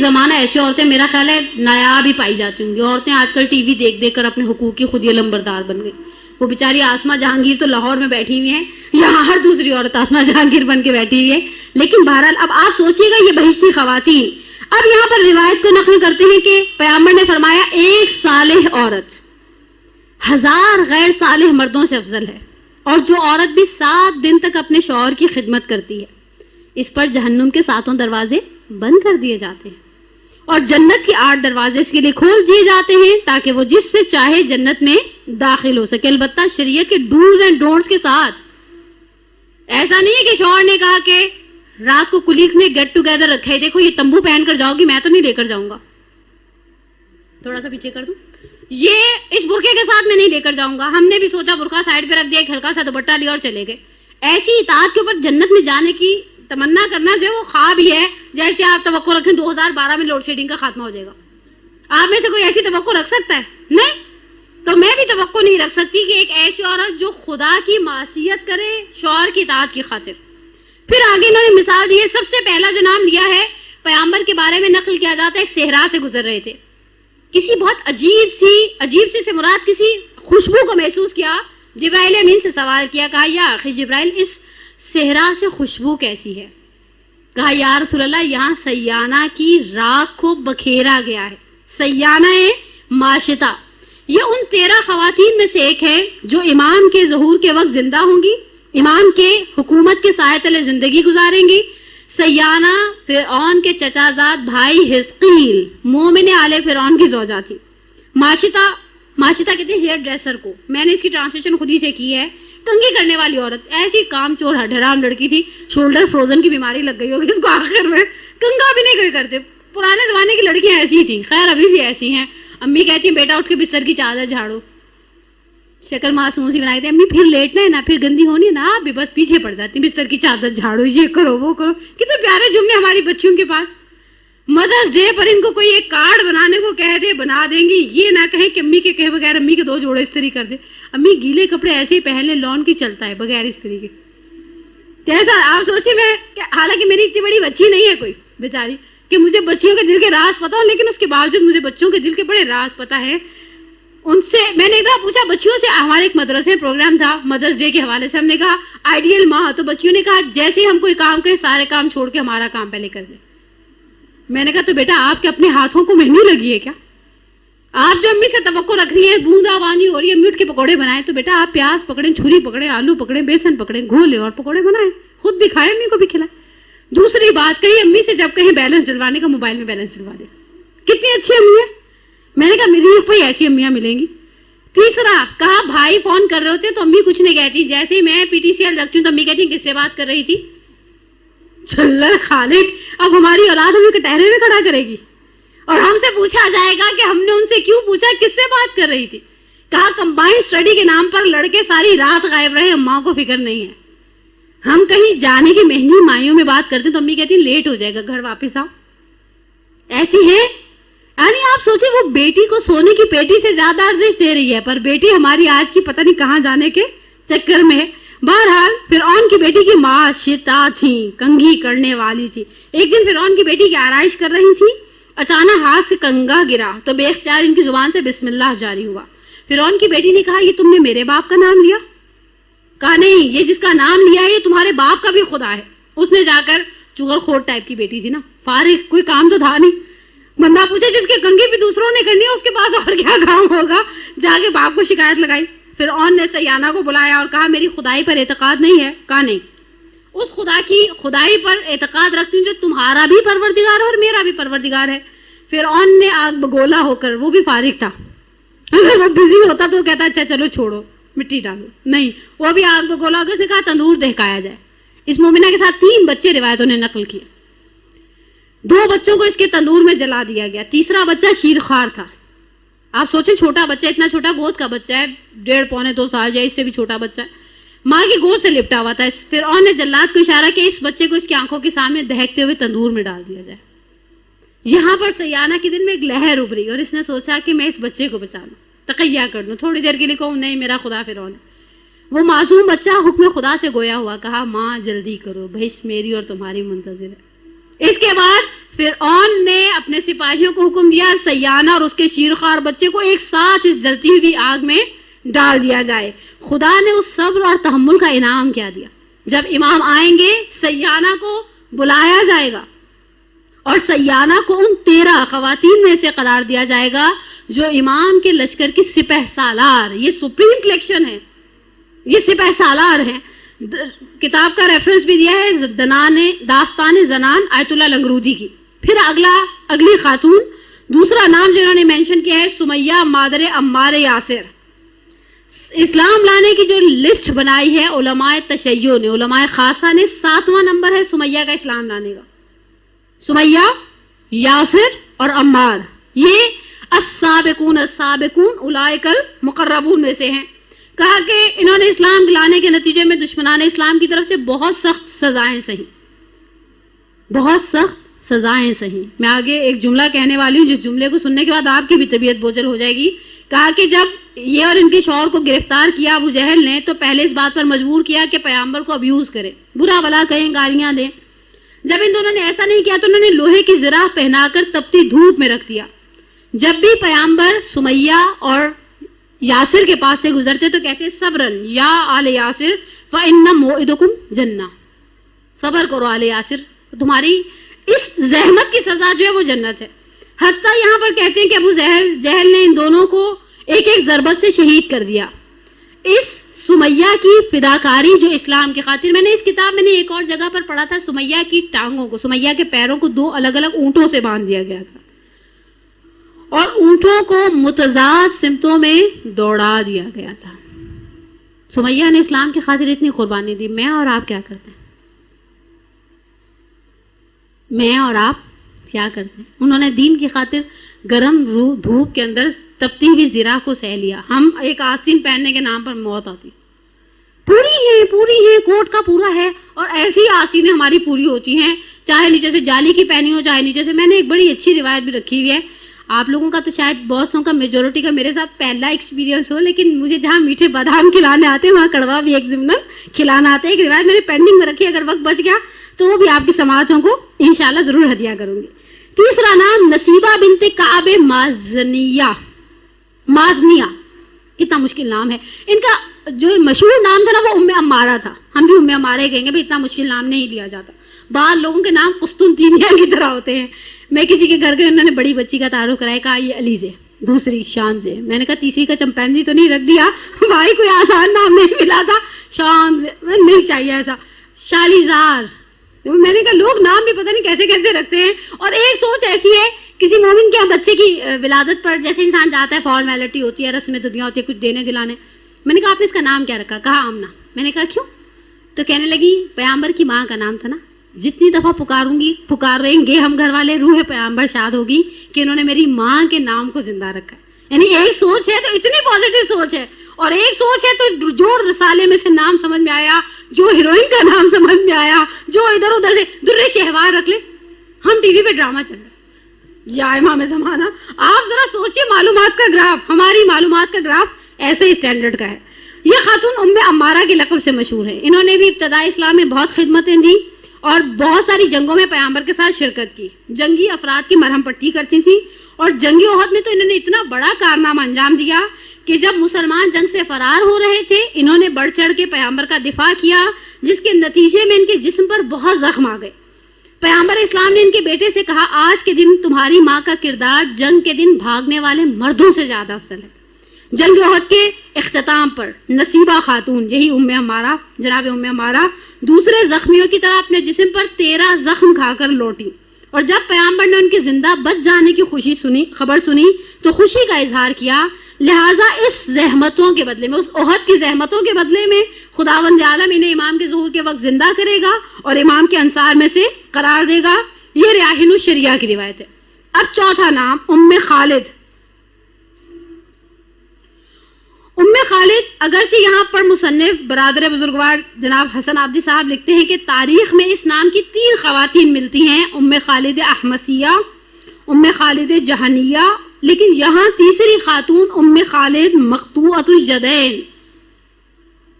زمانہ ایسی عورتیں میرا خیال ہے نایاب ہی پائی جاتی ہوں گی. عورتیں آج کل ٹی وی دیکھ دیکھ کر اپنے حقوق کی خود یہ لمبردار بن گئی. وہ بیچاری آسمہ جہانگیر تو لاہور میں بیٹھی ہوئی ہیں, یہاں ہر دوسری عورت آسمہ جہانگیر بن کے بیٹھی ہوئی ہے. لیکن بہرحال اب آپ سوچیے گا یہ بہشتی خواتین اب یہاں پر روایت کو نقل کرتے ہیں کہ پیغمبر نے فرمایا ایک صالح عورت 1000 غیر صالح مردوں سے افضل ہے, اور جو عورت بھی 7 دن تک اپنے شوہر کی خدمت کرتی ہے اس پر جہنم کے 7 دروازے بند کر دیے جاتے ہیں, اور جنت کے 8 دروازے اس کے لیے کھول دیے جاتے ہیں تاکہ وہ جس سے چاہے جنت میں داخل ہو سکے, البتہ شریعت کے ڈوز اینڈ ڈونٹس کے ساتھ. ایسا نہیں ہے کہ شوہر نے کہا کہ رات کو کلیگز نے گیٹ ٹوگیدر رکھا ہے, دیکھو یہ تمبو پہن کر جاؤ گی, میں تو نہیں لے کر جاؤں گا, تھوڑا سا پیچھے کر دوں, یہ اس برقعے کے ساتھ میں نہیں لے کر جاؤں گا. ہم نے بھی سوچا برقعہ سائڈ پہ رکھ دیا, ایک ہلکا سا دوپٹہ لیا اور چلے گئے. ایسی اطاعت کے اوپر جنت میں جانے کی تمنا کرنا جو ہے وہ خواب ہی ہے, جیسے آپ توقع رکھیں 2012 میں لوڈ شیڈنگ کا خاتمہ ہو جائے گا. آپ میں سے کوئی ایسی توقع رکھ سکتا ہے؟ نہیں. تو میں بھی توقع نہیں رکھ سکتی کہ ایک ایسی عورت جو خدا کی معصیت کرے شوہر کی اطاعت کی خاطر. پھر آگے انہوں نے مثال دی ہے. سب سے پہلا جو نام لیا ہے پیغمبر کے بارے میں نقل کیا جاتا ہے, ایک صحرا سے گزر رہے تھے, کسی بہت عجیب سی سے مراد کسی خوشبو کو محسوس کیا. جبرائیل امین سے سوال کیا, کہا یا اخی جبرائیل اس صحرا سے خوشبو کیسی ہے؟ کہا یا رسول اللہ یہاں سیانہ کی راکھ کو بکھیرا گیا ہے. سیانہ ماشطہ یہ ان 13 خواتین میں سے ایک ہے جو امام کے ظہور کے وقت زندہ ہوں گی, امام کے حکومت کے سائے تلے زندگی گزاریں گی. سیانہ فرعون کے چچا زاد بھائی حزقیل مومن آل فرعون کی زوجہ تھی. ماشطہ کہتے ہیں ہیئر ڈریسر کو, میں نے اس کی ٹرانسلیشن خود ہی سے کی ہے, کنگھی کرنے والی عورت. ایسی کام چور ہڈرام لڑکی تھی, شولڈر فروزن کی بیماری لگ گئی ہوگی اس کو, آخر میں کنگھا بھی نہیں کوئی کرتے. پرانے زمانے کی لڑکیاں ایسی تھیں, خیر ابھی بھی ایسی ہیں. امی کہتی ہیں بیٹا اٹھ کے بستر کی چادر جھاڑو, شکل معصوم سی بنائی تھی, امی پھر لیٹنا ہے نا, پھر گندی ہونی ہے نا, آپ بھی بس پیچھے پڑ جاتی ہیں, بستر کی چادر جھاڑو, یہ کرو وہ کرو. کتنے پیارے جملے ہماری بچیوں کے پاس. مدرس ڈے پر ان کو کوئی ایک کارڈ بنانے کو کہہ دے بنا دیں گی, یہ نہ کہیں کہ امی کے کہے بغیر امی کے 2 جوڑے استری کر دے. امی گیلے کپڑے ایسے ہی پہن لیں, لون کی چلتا ہے بغیر استری کے. کیسا آپ سوچیں, میں حالانکہ میری اتنی بڑی بچی نہیں ہے کوئی بیچاری کہ مجھے بچیوں کے دل کے راز پتہ ہو, لیکن اس کے باوجود مجھے بچوں کے دل کے بڑے راز پتہ ہیں. ان سے میں نے ایک دفعہ پوچھا بچیوں سے, ہمارے ایک مدرسے میں پروگرام تھا مدرس ڈے کے حوالے سے, ہم نے کہا آئیڈیل ماں, تو بچیوں نے کہا جیسے ہی ہم کوئی کام کریں سارے کام چھوڑ کے ہمارا کام پہلے کر دیں. میں نے کہا تو بیٹا آپ کے اپنے ہاتھوں کو مہنگی لگی ہے کیا؟ آپ جو امی سے توقع رکھ رہی ہیں بوندا بانی ہو رہی ہے, امی اٹھ کے پکوڑے بنائیں, تو بیٹا آپ پیاز پکڑیں, چھری پکڑیں, آلو پکڑیں, بیسن پکڑیں, گھولیں اور پکوڑے بنائیں, خود بھی کھائیں, امی کو بھی کھلائیں. دوسری بات کہی امی سے جب کہیں بیلنس ڈلوانے کا, موبائل میں بیلنس ڈلوا دیں. کتنی اچھی امی ہے. میں نے کہا میری کوئی ایسی امیاں ملیں گی. تیسرا کہا بھائی فون کر رہے ہوتے تو امی کچھ نہیں کہتی, جیسے ہی میں پی ٹی سی ایل رکھتی ہوں تو امی کہتی ہیں کس سے بات کر رہی تھی. چل خالق, اب ہماری اولاد ہمیں کٹہرے میں کھڑا کرے گی اور ہم سے پوچھا جائے گا کہ ہم نے ان سے کیوں پوچھا کس سے بات کر رہی تھی. کہا کمبائنڈ اسٹڈی کے نام پر لڑکے ساری رات غائب رہے, اماں کو فکر نہیں ہے. ہم کہیں جانے کی مہنگی مائیوں میں بات کرتے تو امی کہتی ہیں لیٹ ہو جائے گا, گھر واپس آؤ. ایسی ہے. یعنی آپ سوچیں وہ بیٹی کو سونے کی پیٹی سے زیادہ ارزش دے رہی ہے, پر بیٹی ہماری آج کی پتہ نہیں کہاں جانے کے چکر میں ہے. بہرحال فرعون کی بیٹی کی ماں شتا تھی, کنگھی کرنے والی تھی. ایک دن فرعون کی بیٹی کی آرائش کر رہی تھی, اچانک ہاتھ سے کنگھا گرا تو بے اختیار ان کی زبان سے بسم اللہ جاری ہوا. فرعون کی بیٹی نے کہا یہ تم نے میرے باپ کا نام لیا؟ کہا نہیں, یہ جس کا نام لیا ہے یہ تمہارے باپ کا بھی خدا ہے. اس نے جا کر, چغل خور ٹائپ کی بیٹی تھی نا, فارغ, کوئی کام تو تھا نہیں. بندہ پوچھے جس کے کنگھی بھی دوسروں نے کرنی ہے اس کے پاس اور کیا کام ہوگا, جا کے باپ کو شکایت لگائی. فرعون نے سیانہ کو بلایا اور کہا میری خدائی پر اعتقاد نہیں ہے. کہا نہیں, اس خدا کی خدائی پر اعتقاد رکھتی ہوں جو تمہارا بھی پروردگار ہے اور میرا بھی پروردگار ہے. فرعون نے آگ بگولا ہو کر, وہ بھی فارغ تھا, اگر وہ بزی ہوتا تو کہتا اچھا چلو چھوڑو مٹی ڈالو, نہیں, وہ بھی آگ بگولا ہو کر, اس نے کہا تندور دہکایا جائے. اس مومنہ کے ساتھ 3 بچے روایتوں نے نقل کیے. 2 بچوں کو اس کے تندور میں جلا دیا گیا. تیسرا بچہ شیرخوار تھا. آپ سوچیں چھوٹا بچہ, اتنا چھوٹا, گود کا بچہ ہے, 1.5 پونے 2 سال یا اس سے بھی چھوٹا بچہ ہے, ماں کی گود سے لپٹا ہوا تھا. فرعون نے جلاد کو اشارہ کیا اس بچے کو اس کی آنکھوں کے سامنے دہکتے ہوئے تندور میں ڈال دیا جائے. یہاں پر سیانہ کے دل میں ایک لہر ابھری اور اس نے سوچا کہ میں اس بچے کو بچا لوں, تقیہ کر لوں, تھوڑی دیر کے لیے کہوں نہیں میرا خدا فرعون ہے. وہ معصوم بچہ حکم خدا سے گویا ہوا, کہا ماں جلدی کرو, بھیش میری اور تمہاری منتظر ہے. اس کے بعد فرعون نے اپنے سپاہیوں کو حکم دیا سیانہ اور اس کے شیرخوار بچے کو ایک ساتھ اس جلتی ہوئی آگ میں ڈال دیا جائے. خدا نے اس صبر اور تحمل کا انعام کیا دیا. جب امام آئیں گے سیانہ کو بلایا جائے گا اور سیانہ کو ان 13 خواتین میں سے قرار دیا جائے گا جو امام کے لشکر کی سپہ سالار، یہ سپریم کلیکشن ہے، یہ سپہ سالار ہیں. کتاب کا ریفرنس بھی دیا ہے داستان زنان آیت اللہ لنگرودی کی. پھر اگلی خاتون، دوسرا نام جو انہوں نے مینشن کیا ہے سمیہ مادر عمار یاسر. اسلام لانے کی جو لسٹ بنائی ہے علماء تشیع نے، علماء خاصہ نے، 7واں نمبر ہے سمیہ کا اسلام لانے کا. سمیہ، یاسر اور عمار یہ السابقون اولئک المقربون میں سے ہیں. کہا کہ انہوں نے اسلام لانے کے نتیجے میں دشمنان اسلام کی طرف سے بہت سخت سزائیں سہی، بہت سخت سزائیں سہی. میں آگے ایک جملہ کہنے والی ہوں جس جملے کو سننے کے بعد آپ کی بھی طبیعت بوجھل ہو جائے گی. کہا کہ جب یہ اور ان کے شوہر کو گرفتار کیا ابو جہل نے تو پہلے اس بات پر مجبور کیا کہ پیغمبر کو ابیوز کریں، برا بلا کہیں، گالیاں دیں. جب ان دونوں نے ایسا نہیں کیا تو انہوں نے لوہے کی زرہ پہنا کر تپتی دھوپ میں رکھ دیا. جب بھی پیغمبر سمیہ اور یاسر کے پاس سے گزرتے تو کہتے صبرن یا آل یاسر فإن موعدکم جنہ، صبر کرو آل یاسر، تمہاری اس زحمت کی سزا جو ہے وہ جنت ہے. حتیٰ یہاں پر کہتے ہیں کہ ابو جہل نے ان دونوں کو ایک ایک ضربت سے شہید کر دیا. اس سمیہ کی فداکاری جو اسلام کی خاطر، میں نے اس کتاب میں نے ایک اور جگہ پر پڑھا تھا سمیہ کی ٹانگوں کو، سمیہ کے پیروں کو 2 الگ الگ اونٹوں سے باندھ دیا گیا تھا اور اونٹوں کو متضاد سمتوں میں دوڑا دیا گیا تھا. سمیہ نے اسلام کی خاطر اتنی قربانی دی. میں اور آپ کیا کرتے ہیں؟ میں اور آپ کیا کرتے ہیں؟ انہوں نے دین کی خاطر گرم دھوپ کے اندر تپتی ہوئی زرہ کو سہ لیا. ہم ایک آستین پہننے کے نام پر موت آتی، پوری ہے کوٹ کا پورا ہے، اور ایسی آستینیں ہماری پوری ہوتی ہیں، چاہے نیچے سے جالی کی پہنی ہو چاہے نیچے سے. میں نے ایک بڑی اچھی روایت بھی رکھی ہوئی ہے، آپ لوگوں کا تو شاید بہت سو کا میجورٹی کا میرے ساتھ پہلا ایکسپیرینس ہو، لیکن مجھے جہاں میٹھے بادام کھلانے آتے ہیں وہاں کڑوا بھی ایک ضمن کھلانا آتا ہے. ایک روایت میں نے پینڈنگ میں رکھی، اگر وقت بچ گیا تو وہ بھی آپ کی سماعتوں کو انشاءاللہ ضرور ہدیہ کروں گی. تیسرا نام نصیبہ بنت کعب مازنیہ. کتنا مشکل نام ہے. ان کا جو مشہور نام تھا نا وہ ام عمارہ تھا. ہم بھی ام عمارہ کہیں گے، بھی اتنا مشکل نام نہیں لیا جاتا. بعض لوگوں کے نام قسطنطینیہ کی طرح ہوتے ہیں. میں کسی کے گھر گئی، انہوں نے بڑی بچی کا تعارف کرایا، کہا یہ علی سے، دوسری شان سے. میں نے کہا تیسری کا چمپینزی تو نہیں رکھ دیا؟ بھائی کوئی آسان نام نہیں ملا تھا. شان سے نہیں چاہیے ایسا. شالیزار. میں نے کہا لوگ نام بھی پتہ نہیں کیسے کیسے رکھتے ہیں. اور ایک سوچ ایسی ہے کسی مومن کے بچے کی ولادت پر جیسے انسان جاتا ہے، فارمیلٹی ہوتی ہے، رسم دنیا ہوتی ہے، کچھ دینے دلانے. میں نے کہا آپ نے اس کا نام کیا رکھا؟ کہا آمنہ. میں نے کہا کیوں؟ تو کہنے لگی پیغمبر کی ماں کا نام تھا نا، جتنی دفعہ پکار رہیں گے ہم گھر والے، روح پیغمبر شاد ہوگی کہ انہوں نے میری ماں کے نام کو زندہ رکھا ہے. یعنی ایک سوچ ہے تو اتنی پازیٹیو سوچ ہے، اور ایک سوچ ہے تو جو رسالے میں سے نام سمجھ میں آیا، جو ہیروئن کا نام سمجھ میں آیا، جو ادھر ادھر سے در شہوار رکھ لے. ہم ٹی وی پہ ڈرامہ چل رہا ہے یا امام زمانہ. آپ ذرا سوچیے معلومات کا گراف، ہماری معلومات کا گراف ایسے ہی اسٹینڈرڈ کا ہے. یہ خاتون ام عمارہ کے لقب سے مشہور ہے. انہوں نے بھی ابتدائی اسلام میں بہت خدمتیں دی اور بہت ساری جنگوں میں پیغمبر کے ساتھ شرکت کی. جنگی افراد کی مرہم پٹی کرتی تھیں، اور جنگی احد میں تو انہوں نے اتنا بڑا کارنامہ انجام دیا کہ جب مسلمان جنگ سے فرار ہو رہے تھے انہوں نے بڑھ چڑھ کے پیغمبر کا دفاع کیا، جس کے نتیجے میں ان کے جسم پر بہت زخم آ گئے. پیغمبر اسلام نے ان کے بیٹے سے کہا آج کے دن تمہاری ماں کا کردار جنگ کے دن بھاگنے والے مردوں سے زیادہ افضل ہے. جنگ احد کے اختتام پر نصیبہ خاتون، یہی ام عمارہ، جناب ام عمارہ، دوسرے زخمیوں کی طرح اپنے جسم پر 13 زخم کھا کر لوٹی. اور جب پیغمبر نے ان کے زندہ بچ جانے کی خبر سنی تو خوشی کا اظہار کیا. لہٰذا اس زحمتوں کے بدلے میں، اس احد کی زحمتوں کے بدلے میں خداوند عالم انہیں امام کے ظہور کے وقت زندہ کرے گا اور امام کے انصار میں سے قرار دے گا. یہ ریاحین الشریعہ کی روایت ہے. اب چوتھا نام ام خالد. ام خالد، اگرچہ یہاں پر مصنف برادر بزرگوار جناب حسن عابدی صاحب لکھتے ہیں کہ تاریخ میں اس نام کی 3 خواتین ملتی ہیں، ام خالد احمسیہ، ام خالد جہنیہ، لیکن یہاں تیسری خاتون ام خالد مقطوعۃ الجدین.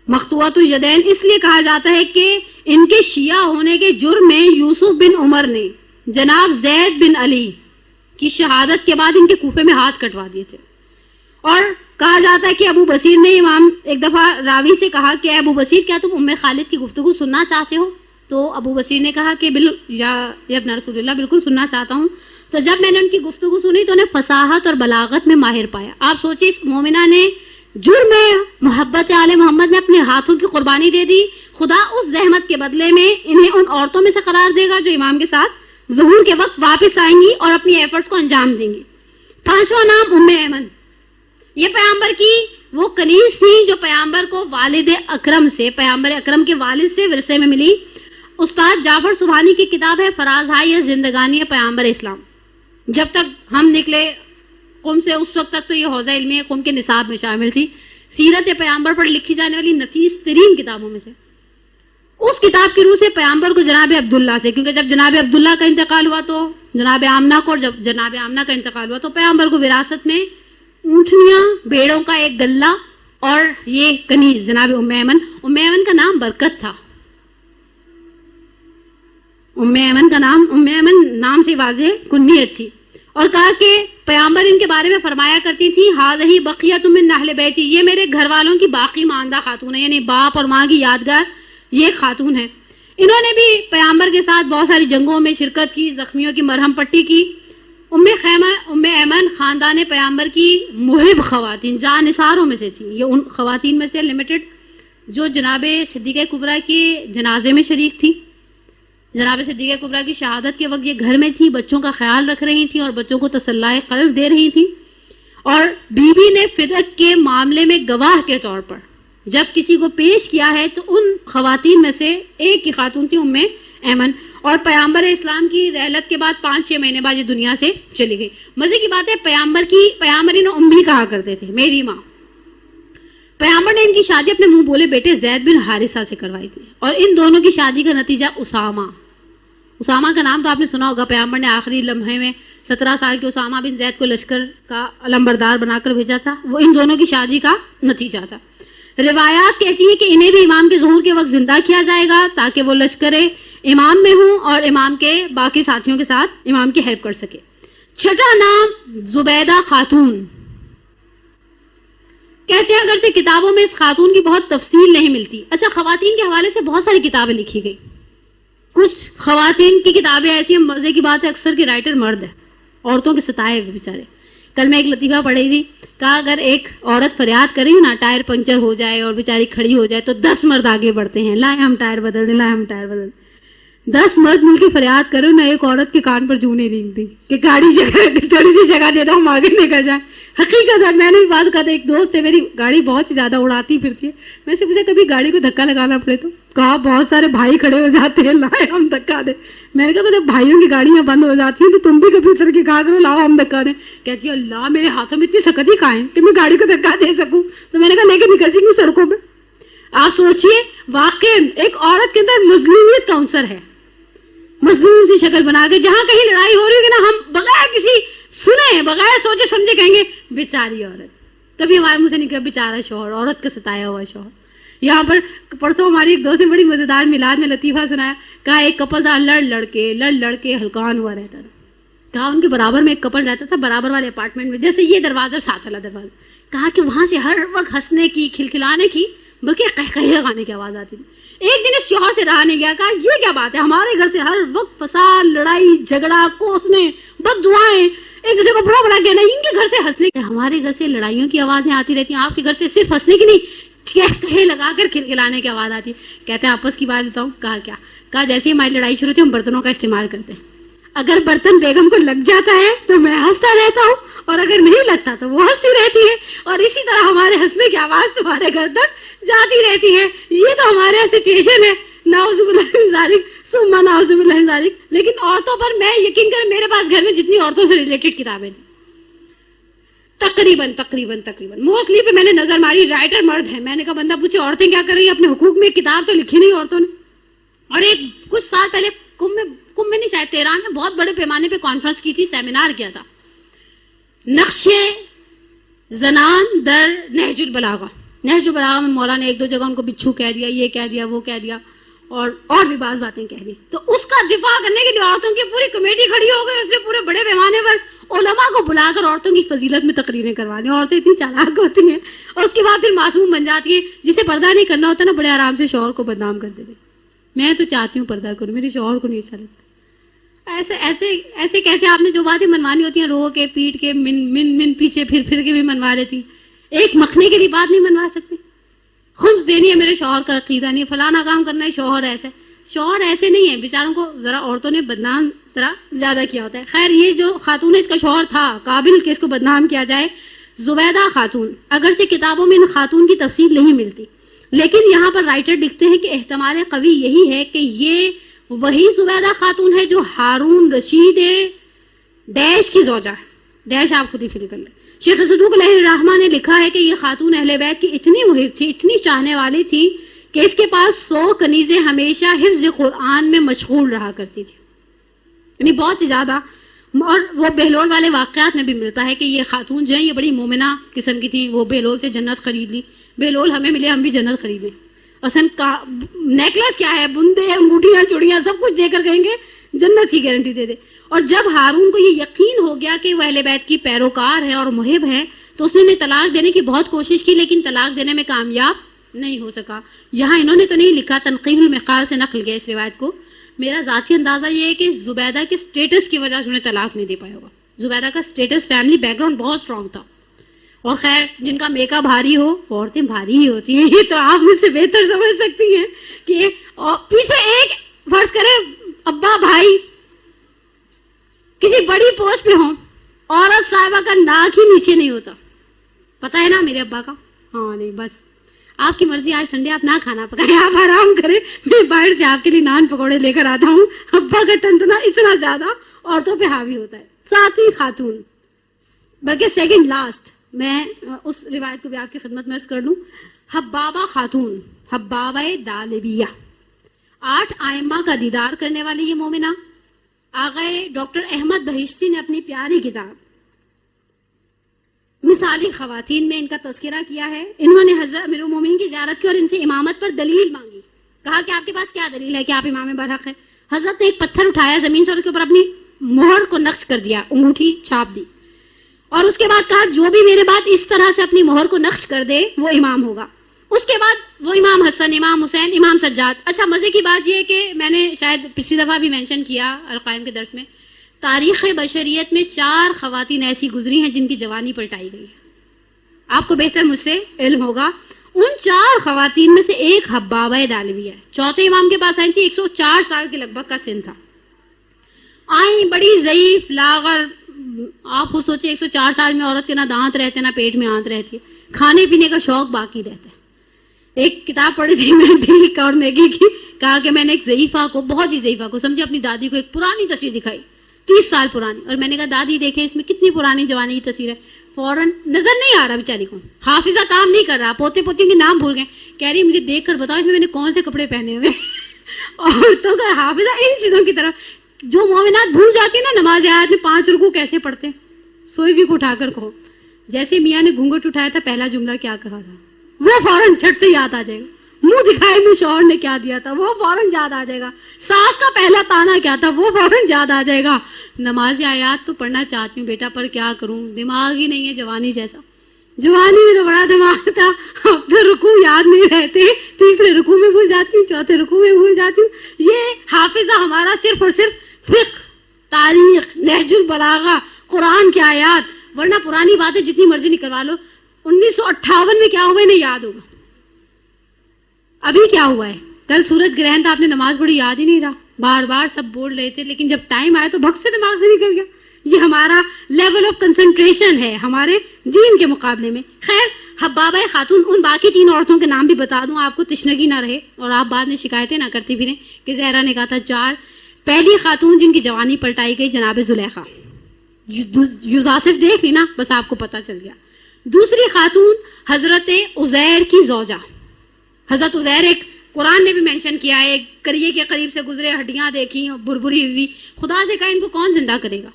مقطوعۃ الجدین اس لیے کہا جاتا ہے کہ ان کے شیعہ ہونے کے جرم میں یوسف بن عمر نے جناب زید بن علی کی شہادت کے بعد ان کے کوفے میں ہاتھ کٹوا دیے تھے. اور کہا جاتا ہے کہ ابو بصیر نے امام ایک دفعہ راوی سے کہا کہ اے ابو بصیر کیا تم ام خالد کی گفتگو سننا چاہتے ہو؟ تو ابو بصیر نے کہا کہ یا ابن رسول اللہ بالکل سننا چاہتا ہوں. تو جب میں نے ان کی گفتگو سنی تو انہیں فصاحت اور بلاغت میں ماہر پایا. آپ سوچیں اس مومنہ نے جرم محبت آل محمد نے اپنے ہاتھوں کی قربانی دے دی. خدا اس زحمت کے بدلے میں انہیں ان عورتوں میں سے قرار دے گا جو امام کے ساتھ ظہور کے وقت واپس آئیں گی اور اپنی ایفرٹس کو انجام دیں گی. 5واں نام ام ایمن. یہ پیغمبر کی وہ کنیز تھی جو پیغمبر کو والد اکرم سے، پیغمبر اکرم کے والد سے ورثے میں ملی. استاد جعفر سبحانی کی کتاب ہے فرازہائے زندگانی پیغمبر اسلام. جب تک ہم نکلے قم سے اس وقت تک تو یہ حوزہ علمی قم کے نصاب میں شامل تھی. سیرت پیغمبر پر لکھی جانے والی نفیس ترین کتابوں میں سے. اس کتاب کی روح سے پیغمبر کو جناب عبداللہ سے، کیونکہ جب جناب عبداللہ کا انتقال ہوا تو جناب آمنہ کو، اور جب جناب آمنہ کا انتقال ہوا تو پیغمبر کو وراثت میں اونٹنیاں، بیڑوں کا ایک گلہ اور یہ کنیز جناب ام ایمن. ام ایمن کا نام برکت تھا. ام ایمن کا نام، ام ایمن نام سے واضح، کنی اچھی. اور کہا کہ پیغمبر ان کے بارے میں فرمایا کرتی تھی ہاذہی بقیۃ من اہل بیتی، یہ میرے گھر والوں کی باقی ماندہ خاتون ہے، یعنی باپ اور ماں کی یادگار یہ خاتون ہے. انہوں نے بھی پیغمبر کے ساتھ بہت ساری جنگوں میں شرکت کی، زخمیوں کی مرہم پٹی کی. ام ایمن خاندان پیغمبر کی محب خواتین، جان نثاروں میں سے تھیں. یہ ان خواتین میں سے لمیٹڈ جو جناب صدیقہ کبریٰ کے جنازے میں شریک تھی. جناب صدیقہ کبریٰ کی شہادت کے وقت یہ گھر میں تھیں، بچوں کا خیال رکھ رہی تھیں اور بچوں کو تسلی قلب دے رہی تھیں. اور بی بی نے فدق کے معاملے میں گواہ کے طور پر جب کسی کو پیش کیا ہے تو ان خواتین میں سے ایک کی خاتون تھی ام ایمن. اور پیغمبر اسلام کی رحلت کے بعد 5-6 مہینے بعد یہ دنیا سے چلی گئی. مزے کی بات ہے پیغمبر انہیں ام بھی کہا کرتے تھے، میری ماں. پیغمبر نے ان کی شادی اپنے منہ بولے بیٹے زید بن حارثہ سے کروائی تھی. اور ان دونوں کی شادی کا نتیجہ اسامہ کا نام تو آپ نے سنا ہوگا. پیغمبر نے آخری لمحے میں 17 سال کے اسامہ بن زید کو لشکر کا علمبردار بنا کر بھیجا تھا. وہ ان دونوں کی شادی کا نتیجہ تھا. روایات کہتی ہیں کہ انہیں بھی امام کے ظہور کے وقت زندہ کیا جائے گا تاکہ وہ لشکر امام میں ہوں اور امام کے باقی ساتھیوں کے ساتھ امام کی ہیلپ کر سکے. 6واں نام زبیدہ خاتون. کہتے ہیں اگرچہ کتابوں میں اس خاتون کی بہت تفصیل نہیں ملتی. اچھا، خواتین کے حوالے سے بہت ساری کتابیں لکھی گئی. کچھ خواتین کی کتابیں ایسی ہیں، مزے کی بات ہے اکثر کے رائٹر مرد ہے، عورتوں کے ستائے ہوئے بیچارے. کل میں ایک لطیفہ پڑھی تھی، کہا اگر ایک عورت فریاد کرے نا ٹائر پنچر ہو جائے اور بیچاری کھڑی ہو جائے تو 10 مرد آگے بڑھتے ہیں، لائے ہم ٹائر بدل دیں، لائے ہم ٹائر بدل دیں. 10 مرد مل کے فریاد کرو نہ، ایک عورت کے کان پر جوں نہیں رینگتی کہ گاڑی تھوڑی سی جگہ دے دو ہم آگے نکل جائیں. حقیقت ہے، میں نے بھی بات کہا تھا، ایک دوست ہے میری گاڑی بہت ہی زیادہ اڑاتی پھرتی ہے. میں سے پوچھا کبھی گاڑی کو دھکا لگانا پڑے تو؟ کہا بہت سارے بھائی کھڑے ہو جاتے ہیں، لائے ہم دھکا دیں. میں نے کہا مطلب بھائیوں کی گاڑیاں بند ہو جاتی ہیں تو تم بھی کبھی اتر کے کہا کرو لاؤ ہم دھکا دیں. کہتی ہے اللہ میرے ہاتھوں میں اتنی سخت ہی کہاں ہے کہ میں گاڑی کو دھکا دے سکوں. تو میں نے کہا لے کے نکلتی ہوں سڑکوں پہ. آپ سوچئے واقع ایک عورت کے اندر مظلومیت کا عنصر ہے. مظلوم سی شکل بنا کے جہاں کہیں لڑائی ہو رہی ہوگی نا، ہم بغیر کسی سنے بغیر سوچے سمجھے کہیں گے بیچاری عورت. کبھی ہمارے منہ سے نکلا بیچارہ شوہر، عورت کا ستایا ہوا شوہر. یہاں پر پرسوں ہماری ایک دوست نے بڑی مزیدار میلاد میں لطیفہ سنایا. کہا ایک کپل تھا، لڑ لڑ کے ہلکان ہوا رہتا تھا. کہا ان کے برابر میں ایک کپل رہتا تھا برابر والے اپارٹمنٹ میں، جیسے یہ دروازہ اور ساتھ والا دروازہ. کہا کہ وہاں سے ہر وقت ہنسنے کی، کھلکھلانے کی، بلکہ قہقہے لگانے کی آواز آتی تھی. ایک دن اس شوہر سے رہا نہیں گیا. کہا یہ کیا بات ہے، ہمارے گھر سے ہر وقت فساد، لڑائی جھگڑا، کوسنے، بد دعائیں، ایک دوسرے کو برا بڑا کہنا. ان کے گھر سے ہنسنے کی، ہمارے گھر سے لڑائیوں کی آوازیں آتی رہتی ہیں، آپ کے گھر سے صرف ہنسنے کی نہیں کہے لگا کر کھلکھلانے کی آواز آتی ہے. کہتے ہیں آپس کی بات بتاؤں. کہا کیا؟ کہا جیسے ہی ہماری لڑائی شروع ہوتی ہے ہم برتنوں کا استعمال کرتے ہیں. اگر برتن بیگم کو لگ جاتا ہے تو میں ہنستا رہتا ہوں اور اگر نہیں لگتا تو وہ ہنستی رہتی ہے. اور اسی طرح ہمارے ہنسنے کی آواز تمہارے گھر تک جاتی رہتی ہے. یہ تو ہمارے یہاں سچویشن ہے. نعوذ باللہ من ذالک ثم نعوذ باللہ من ذالک. لیکن عورتوں پر میں یقین کریں میرے پاس گھر میں جتنی عورتوں سے ریلیٹڈ کتابیں تھیں تقریباً موسٹلی پہ میں نے نظر ماری رائٹر مرد ہے. میں نے کہا بندہ پوچھے عورتیں کیا کر رہی ہیں اپنے حقوق میں، کتاب تو لکھی نہیں عورتوں نے. اور ایک کچھ سال پہلے کم میں نہیں شاید تہران میں بہت بڑے پیمانے پہ کانفرنس کی تھی، سیمینار کیا تھا، نقش زنان در نہج البلاغہ. نہج البلاغہ میں مولا نے 1-2 جگہ ان کو بچھو کہہ دیا، یہ کہہ دیا، وہ کہہ دیا. اور بھی بعض باتیں کہہ دی. تو اس کا دفاع کرنے کے لیے عورتوں کی پوری کمیٹی کھڑی ہو گئی. اس نے پورے بڑے پیمانے پر علماء کو بلا کر عورتوں کی فضیلت میں تقریریں کروا دی. عورتیں اتنی چالاک ہوتی ہیں اور اس کے بعد پھر معصوم بن جاتی ہیں. جسے پردہ نہیں کرنا ہوتا نا بڑے آرام سے شوہر کو بدنام کر دیتے. میں تو چاہتی ہوں پردہ کروں, میرے شوہر کو نہیں اچھا لگتا. ایسے کیسے آپ نے جو باتیں منوانی ہوتی ہیں رو کے پیٹ کے من پیچھے پھر کے بھی منوا لیتی. ایک مکھنے کے لیے بات نہیں منوا سکتی. خمس دینی ہے میرے شوہر کا عقیدہ نہیں ہے, فلانا کام کرنا ہے, شوہر ایسے نہیں ہے. بیچاروں کو ذرا عورتوں نے بدنام ذرا زیادہ کیا ہوتا ہے. خیر یہ جو خاتون ہے اس کا شوہر تھا قابل کہ اس کو بدنام کیا جائے, زبیدہ خاتون. اگر سے کتابوں میں ان خاتون کی تفصیل نہیں ملتی, لیکن یہاں پر رائٹر لکھتے ہیں کہ احتمال قوی یہی ہے کہ یہ وہی زبیدہ خاتون ہے جو ہارون رشید ڈیش کی زوجہ ہے. ڈیش آپ خود ہی فل کر لیں. شیخ صدوق علیہ الرحمہ نے لکھا ہے کہ یہ خاتون اہل بیت کی اتنی محب تھی, اتنی چاہنے والی تھی کہ اس کے پاس 100 کنیزیں ہمیشہ حفظ قرآن میں مشغول رہا کرتی تھی, یعنی بہت ہی زیادہ. اور وہ بہلول والے واقعات میں بھی ملتا ہے کہ یہ خاتون جو ہیں یہ بڑی مومنہ قسم کی تھیں. وہ بہلول سے جنت خرید لی. بہلول ہمیں ملے, ہم بھی جنت خرید لیں. اصل نیکلس کیا ہے, بندے, انگوٹھیاں, چوڑیاں سب کچھ دے کر کہیں گے جنت کی گارنٹی دے دے. اور جب ہارون کو یہ یقین ہو گیا کہ وہ اہل بیت کی پیروکار ہے اور محب ہے تو اس نے طلاق دینے کی بہت کوشش کی, لیکن طلاق دینے میں کامیاب نہیں ہو سکا. یہاں انہوں نے تو نہیں لکھا, تنقیح المقال سے نقل گیا اس روایت کو. میرا ذاتی اندازہ یہ ہے کہ زبیدہ کے سٹیٹس کی وجہ سے انہیں طلاق نہیں دے پایا ہوگا. زبیدہ کا سٹیٹس, فیملی بیک گراؤنڈ بہت اسٹرانگ تھا. اور خیر جن کا میکا بھاری ہو, عورتیں بھاری ہی ہوتی ہیں, یہ تو آپ مجھ سے بہتر سمجھ سکتی ہیں کہ پیچھے ایک فرض کرے ابا بھائی کسی بڑی پوسٹ پہ ہوں, عورت صاحبہ کا ناک ہی نیچے نہیں ہوتا. پتہ ہے نا میرے ابا کا, ہاں نہیں بس آپ کی مرضی, آج سنڈے آپ نہ کھانا پکائیں, آپ آرام کریں, میں باہر سے آپ کے لیے نان پکوڑے لے کر آتا ہوں. ابا کا ٹنٹنا اتنا زیادہ عورتوں پہ حاوی ہوتا ہے. ساتویں خاتون, بلکہ سیکنڈ لاسٹ, میں اس روایت کو بھی آپ کی خدمت میں عرض کر دوں. حبابہ خاتون, حبابہ دالبیہ, 8 ائمہ کا دیدار کرنے والی یہ مومنہ. آغائے ڈاکٹر احمد بہشتی نے اپنی پیاری کتاب مثالی خواتین میں ان کا تذکرہ کیا ہے. انہوں نے حضرت امیر المومنین کی زیارت کی اور ان سے امامت پر دلیل مانگی. کہا کہ آپ کے پاس کیا دلیل ہے کہ آپ امام برحق ہیں. حضرت نے ایک پتھر اٹھایا زمین سے اور اس کے اوپر اپنی مہر کو نقش کر دیا, انگوٹھی چھاپ دی, اور اس کے بعد کہا جو بھی میرے بعد اس طرح سے اپنی مہر کو نقش کر دے وہ امام ہوگا. اس کے بعد وہ امام حسن, امام حسین, امام سجاد. اچھا مزے کی بات یہ ہے کہ میں نے شاید پچھلی دفعہ بھی مینشن کیا القائم کے درس میں, تاریخ بشریت میں 4 خواتین ایسی گزری ہیں جن کی جوانی پلٹائی گئی ہے. آپ کو بہتر مجھ سے علم ہوگا. ان 4 خواتین میں سے ایک حبابہ دالبیہ ہے. چوتھے امام کے پاس آئی تھی, 104 سال کے لگ بھگ کا سن تھا. آئیں بڑی ضعیف لاغر, آپ خود سوچیں 104 سال میں عورت کے نہ دانت رہتے نہ پیٹ میں آنت رہتی ہے, کھانے پینے کا شوق باقی رہتا ہے. ایک کتاب پڑھی تھی میں بل کارنیگی کی, کہا کہ میں نے ایک ضعیفہ کو, بہت ہی ضعیفہ کو, سمجھے اپنی دادی کو ایک پرانی تصویر دکھائی, 30 سال پرانی, اور میں نے کہا دادی دیکھیں اس میں کتنی پرانی جوانی کی تصویر ہے. فوراً نظر نہیں آ رہا بیچاری کو, حافظہ کام نہیں کر رہا, پوتے پوتیوں کے نام بھول گئے. کہہ رہی مجھے دیکھ کر بتاؤ اس میں نے کون سے کپڑے پہنے ہوئے. عورتوں کا حافظہ ان چیزوں کی طرف. جو مومنات بھول جاتی ہیں نا نماز آیات میں 5 رکوع کیسے پڑھتے ہیں, سوئی بھی کو اٹھا کر کہو. جیسے میاں نے گھونگھٹ اٹھایا تھا پہلا جملہ کیا کہا تھا وہ فوراً جھٹ سے یاد آ جائے گا. منہ دکھائے میں شوہر نے کیا دیا تھا وہ فوراً یاد آ جائے گا. ساس کا پہلا تانا کیا تھا وہ فوراً یاد آ جائے گا. نماز آیات تو پڑھنا چاہتی ہوں بیٹا, پر کیا کروں, دماغ ہی نہیں ہے جوانی جیسا. جوانی میں تو بڑا دماغ تھا, اب تو رکوع یاد نہیں رہتے, تیسرے رکوع میں بھول جاتی ہوں, چوتھے رکوع میں بھول جاتی ہوں. یہ حافظہ ہمارا صرف اور صرف فقہ, تاریخ, نہج البلاغہ, قرآن کی آیات, ورنہ پرانی باتیں جتنی مرضی نکلوا لو. 1958 میں کیا ہوا انہیں یاد ہوگا. ابھی کیا ہوا ہے, کل سورج گرہن تھا, آپ نے نماز پڑھی یاد ہی نہیں رہا, بار بار سب بول رہے تھے, لیکن جب ٹائم آیا تو بھگ سے دماغ سے نکل گیا. یہ ہمارا لیول آف کنسنٹریشن ہے ہمارے دین کے مقابلے میں. خیر حبابہ خاتون, ان باقی 3 عورتوں کے نام بھی بتا دوں آپ کو, تشنگی نہ رہے اور آپ بعد میں شکایتیں نہ کرتی پھریں کہ زہرا نے کہا تھا 4. پہلی خاتون جن کی جوانی پلٹائی گئی جناب زلیخا, یوزاسف دیکھ لی نا, بس آپ کو پتہ چل گیا. دوسری خاتون حضرت عزیر کی زوجہ. حضرت عزیر ایک قرآن نے بھی مینشن کیا ہے, کریے کے قریب سے گزرے, ہڈیاں دیکھی, بربری ہوئی, خدا سے کہا ان کو کون زندہ کرے گا.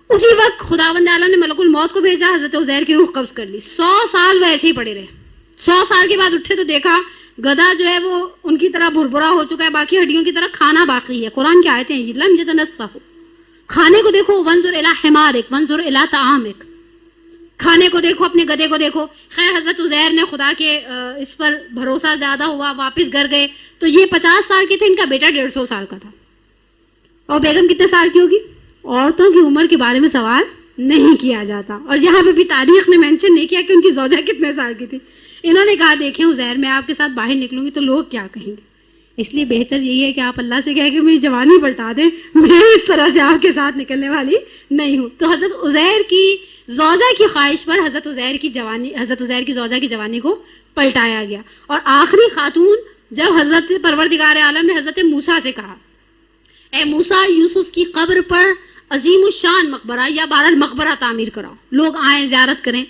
اسی وقت خداوند عالم نے ملک الموت کو بھیجا, حضرت عزیر کی روح قبض کر لی. 100 سال وہ ایسے ہی پڑے رہے. 100 سال کے بعد اٹھے تو دیکھا گدھا جو ہے وہ ان کی طرح بھربھرا ہو چکا ہے, باقی ہڈیوں کی طرح کھانا باقی ہے. قرآن کی آیتیں ہیں, لم یتنصح, کھانے کو دیکھو, وانظر الی حمارک وانظر الی طعامک, کھانے کو دیکھو, اپنے گدھے کو دیکھو. خیر حضرت عزیر نے خدا کے اس پر بھروسہ زیادہ ہوا, واپس گھر گئے تو یہ 50 سال کے تھے, ان کا بیٹا 150 سال کا تھا. اور بیگم کتنے سال کی ہوگی؟ عورتوں کی عمر کے بارے میں سوال نہیں کیا جاتا, اور یہاں پہ بھی تاریخ نے مینشن نہیں کیا کہ ان کی زوجہ کتنے سال کی تھی. انہوں نے کہا دیکھیں عزیر, میں آپ کے ساتھ باہر نکلوں گی تو لوگ کیا کہیں گے, اس لیے بہتر یہی ہے کہ آپ اللہ سے کہہ کہ میری جوانی پلٹا دیں, میں اس طرح سے آپ کے ساتھ نکلنے والی نہیں ہوں. تو حضرت عزیر کی زوجہ کی خواہش پر حضرت عزیر کی زوجہ کی جوانی کو پلٹایا گیا. اور آخری خاتون جب حضرت پروردگار عالم نے حضرت موسیٰ سے کہا اے موسیٰ, یوسف کی قبر پر عظیم الشان مقبرہ یا بہرحال مقبرہ تعمیر کراؤ, لوگ آئیں زیارت کریں.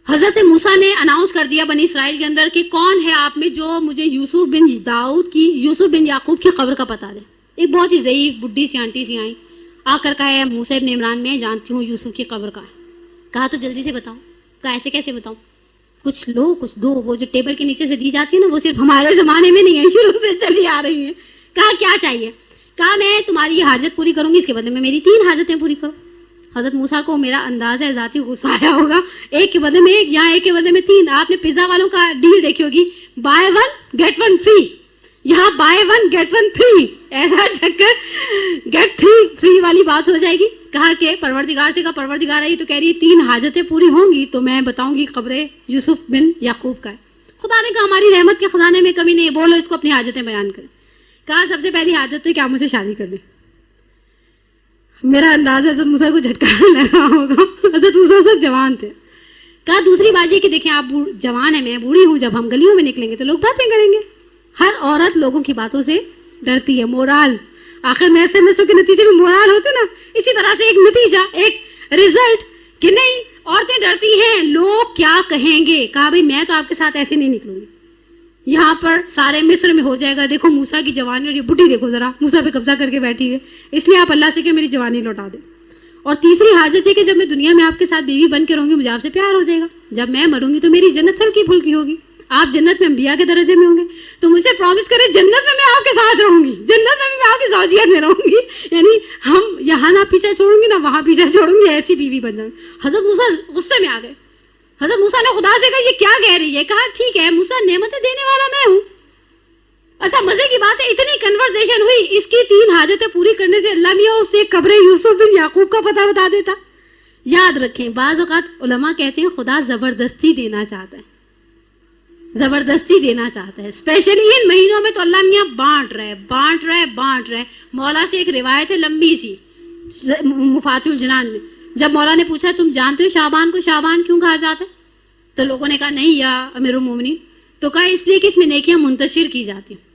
حضرت موسیٰ نے اناؤنس کر دیا بنی اسرائیل کے اندر کہ کون ہے آپ میں جو مجھے یوسف بن یعقوب کی قبر کا پتہ دے. ایک بہت ہی ضعیف بڈھی سی آنٹی سی آئیں, آ کر کہا ہے موسیٰ ابن عمران, میں جانتی ہوں یوسف کی قبر کا ہے. کہا تو جلدی سے بتاؤ. کہا ایسے کیسے بتاؤں, کچھ لو کچھ دو, وہ جو ٹیبل کے نیچے سے دی جاتی ہے نا, وہ صرف ہمارے زمانے میں نہیں ہے, شروع سے چلی آ رہی ہیں. کہا کیا چاہیے؟ کہا میں تمہاری یہ حاجت پوری کروں گی, اس کے بدلے میں میری 3 حاجتیں پوری کرو. حضرت موسیٰ کو میرا انداز ہے ذاتی غصہ آیا ہوگا, ایک کے بدلے میں ایک, یہاں ایک کے بدلے میں 3. آپ نے پیزا والوں کا ڈیل دیکھی ہوگی, بائی 1 گیٹ 1 فری, یہاں بائی 1 گیٹ 1 فری, ایسا چکر گیٹ 3 فری والی بات ہو جائے گی. کہا کہ پروردگار سے کہا, پروردگار آئی تو کہہ رہی ہے 3 حاجتیں پوری ہوں گی تو میں بتاؤں گی قبر یوسف بن یعقوب کا ہے. خدا نے کہا ہماری رحمت کے خزانے میں کمی نہیں, بولو اس کو اپنی حاجتیں بیان کریں. کہا سب سے پہلی حاجت تو کیا مجھے شادی کر دیں. میرا انداز ہے حضرت موسیٰ کو جھٹکا لگا ہوگا, حضرت موسیٰ اس وقت جوان تھے. کہا دوسری بات یہ کہ دیکھیں آپ جوان ہیں, میں بوڑھی ہوں, جب ہم گلیوں میں نکلیں گے تو لوگ باتیں کریں گے. ہر عورت لوگوں کی باتوں سے ڈرتی ہے. مورال, آخر میں ایسے مسوں کے نتیجے میں مورال ہوتے نا, اسی طرح سے ایک نتیجہ, ایک رزلٹ کہ نہیں عورتیں ڈرتی ہیں لوگ کیا کہیں گے. کہا بھائی میں تو آپ کے ساتھ ایسے نہیں نکلوں گی, یہاں پر سارے مصر میں ہو جائے گا. دیکھو موسیٰ کی جوانی, اور یہ بڈھی دیکھو ذرا, موسیٰ پہ قبضہ کر کے بیٹھی ہے, اس لیے آپ اللہ سے کہ میری جوانی لوٹا دیں. اور تیسری حاجت ہے کہ جب میں دنیا میں آپ کے ساتھ بیوی بن کے رہوں گی مجھے آپ سے پیار ہو جائے گا, جب میں مروں گی تو میری جنت ہلکی پھلکی ہوگی, آپ جنت میں انبیاء کے درجے میں ہوں گے, تو مجھ سے پرومس کرے جنت میں آپ کے ساتھ رہوں گی, جنت میں آپ کی زوجیت میں رہوں گی, یعنی ہم یہاں نہ پیچھے چھوڑوں گی نہ وہاں پیچھے چھوڑوں گی, ایسی بیوی بن جاؤں. حضرت موسیٰ غصے میں آ گئے. حضرت موسیٰ نے خدا سے کہا یہ کیا کہہ رہی ہے. کہا ٹھیک ہے موسیٰ, نعمتیں دینے والا میں ہوں. اچھا مزے کی بات ہے, اتنی کنورسیشن ہوئی, اس کی 3 حاجتیں پوری کرنے سے اللہ میاں اس سے قبر یوسف بن یعقوب کا پتہ بتا دیتا. یاد رکھیں بعض اوقات علماء کہتے ہیں خدا زبردستی دینا چاہتا ہے, زبردستی دینا چاہتا ہے, اسپیشلی ان مہینوں میں تو اللہ میاں بانٹ رہے. مولا سے ایک روایت ہے لمبی سی مفاتیح الجنان میں, جب مولا نے پوچھا تم جانتے ہو شعبان کو شعبان کیوں کہا جاتا ہے, تو لوگوں نے کہا نہیں یا امیر المومنین, تو کہا اس لیے کہ اس میں نیکیاں منتشر کی جاتی ہیں,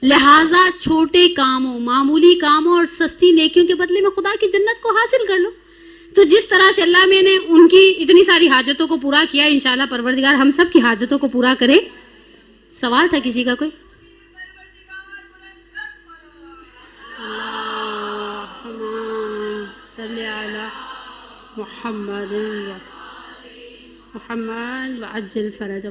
لہٰذا چھوٹے کاموں, معمولی کاموں اور سستی نیکیوں کے بدلے میں خدا کی جنت کو حاصل کر لو. تو جس طرح سے اللہ میں نے ان کی اتنی ساری حاجتوں کو پورا کیا, انشاءاللہ پروردگار ہم سب کی حاجتوں کو پورا کرے. سوال تھا کسی کا کوئی؟ صلی علی محمد وعجل فرج.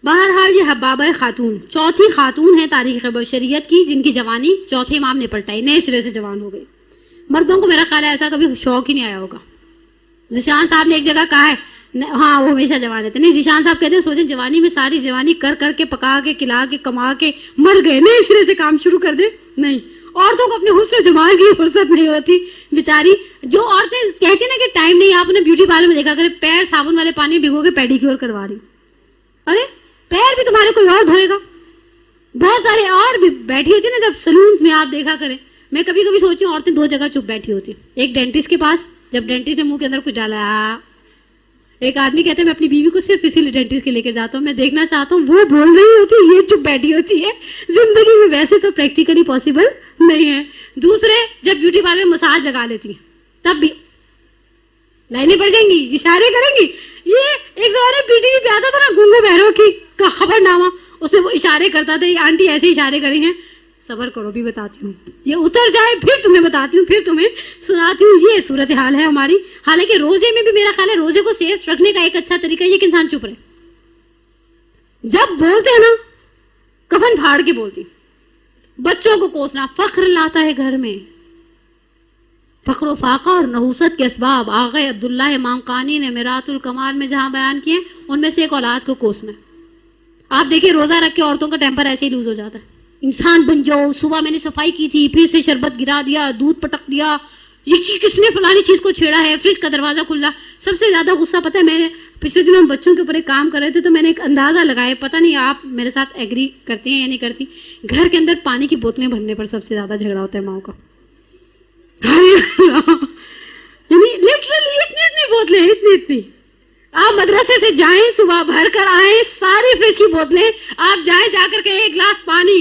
بہرحال یہ حبابہ خاتون 4تھی خاتون ہے تاریخ بشریت کی جن کی جوانی چوتھے امام نے پلٹائی, نئے سرے سے جوان ہو گئی. مردوں کو میرا خیال ہے ایسا کبھی شوق ہی نہیں آیا ہوگا. ذیشان صاحب نے ایک جگہ کہا ہے, ہاں وہ ہمیشہ جوان رہتے, نہیں ذیشان صاحب کہتے ہیں سوچیں جوانی میں ساری جوانی کر کر کے پکا کے کھلا کے کما کے مر گئے, نئے سرے سے کام شروع کر دیں. نہیں, عورتوں کو اپنے حسن و جمال کی فرصت نہیں ہوتی بیچاری. جو عورتیں کہتی ہیں نا کہ ٹائم نہیں, آپ نے بیوٹی پارلر میں دیکھا کرے پیر صابن والے پانی میں بھگو کے پیڈیکیور کروا رہی, ارے پیر بھی تمہارے کوئی اور دھوئے گا. بہت سارے اور بھی بیٹھی ہوتی ہے نا جب سلونز میں, آپ دیکھا کریں. میں کبھی کبھی سوچتی ہوں عورتیں 2 جگہ چپ بیٹھی ہوتی, ایک ڈینٹسٹ کے پاس, جب ڈینٹسٹ نے منہ کے اندر کچھ ڈالا, ایک آدمی کہتے ہیں میں اپنی بیوی کو صرف اسی لیے ڈینٹسٹ کے لے کے جاتا ہوں, میں دیکھنا چاہتا ہوں وہ بول رہی ہوتی ہے, یہ چپ بیٹھی ہوتی ہے. زندگی میں ویسے تو پریکٹیکلی پاسبل نہیں ہے. دوسرے جب بیوٹی پارلر میں مساج لگا لیتی ہیں تب بھی لائنیں پڑ جائیں گی, اشارے کریں گی. یہ ایک زمانے پی ٹی وی پہ آتا تھا نا گونگے بہروں کی کا خبر نامہ, اس میں وہ اشارے کرتا تھا, یہ آنٹی ایسے اشارے کریں ہیں. صبر کرو بھی بتاتی ہوں, یہ اتر جائے پھر تمہیں بتاتی ہوں, پھر تمہیں سناتی ہوں. یہ صورتحال ہے ہماری. حالانکہ روزے میں بھی میرا خیال ہے روزے کو سیف رکھنے کا ایک اچھا طریقہ یہ کہ انسان چپ رہے. جب بولتے ہیں نا کفن پھاڑ کے بولتی. بچوں کو کوسنا فخر لاتا ہے گھر میں. فخر و فاقہ اور نحوست کے اسباب آغا عبداللہ امام قانی نے میرات الکمال میں جہاں بیان کیے ان میں سے ایک اولاد کو کوسنا. آپ دیکھیں روزہ رکھ کے عورتوں کا ٹیمپر ایسے ہی لوز ہو جاتا ہے. انسان بن جاؤ, صبح میں نے صفائی کی تھی, پھر سے شربت گرا دیا, دودھ پٹک دیا, یہ چیز کس نے فلانی چیز کو چھیڑا ہے, فریج کا دروازہ کھلا. سب سے زیادہ غصہ پتہ ہے, میں نے پچھلے دنوں بچوں کے اوپر ایک کام کر رہے تھے تو میں نے ایک اندازہ لگایا, پتہ نہیں آپ میرے ساتھ ایگری کرتے ہیں یا نہیں کرتی, گھر کے اندر پانی کی بوتلیں بھرنے پر سب سے زیادہ جھگڑا ہوتا ہے ماؤں کا. یعنی لٹرلی اتنی بوتلیں, اتنی. آپ مدرسے سے جائیں, صبح بھر کر آئیں ساری فریج کی بوتلیں, آپ جائیں جا کر کے ایک گلاس پانی,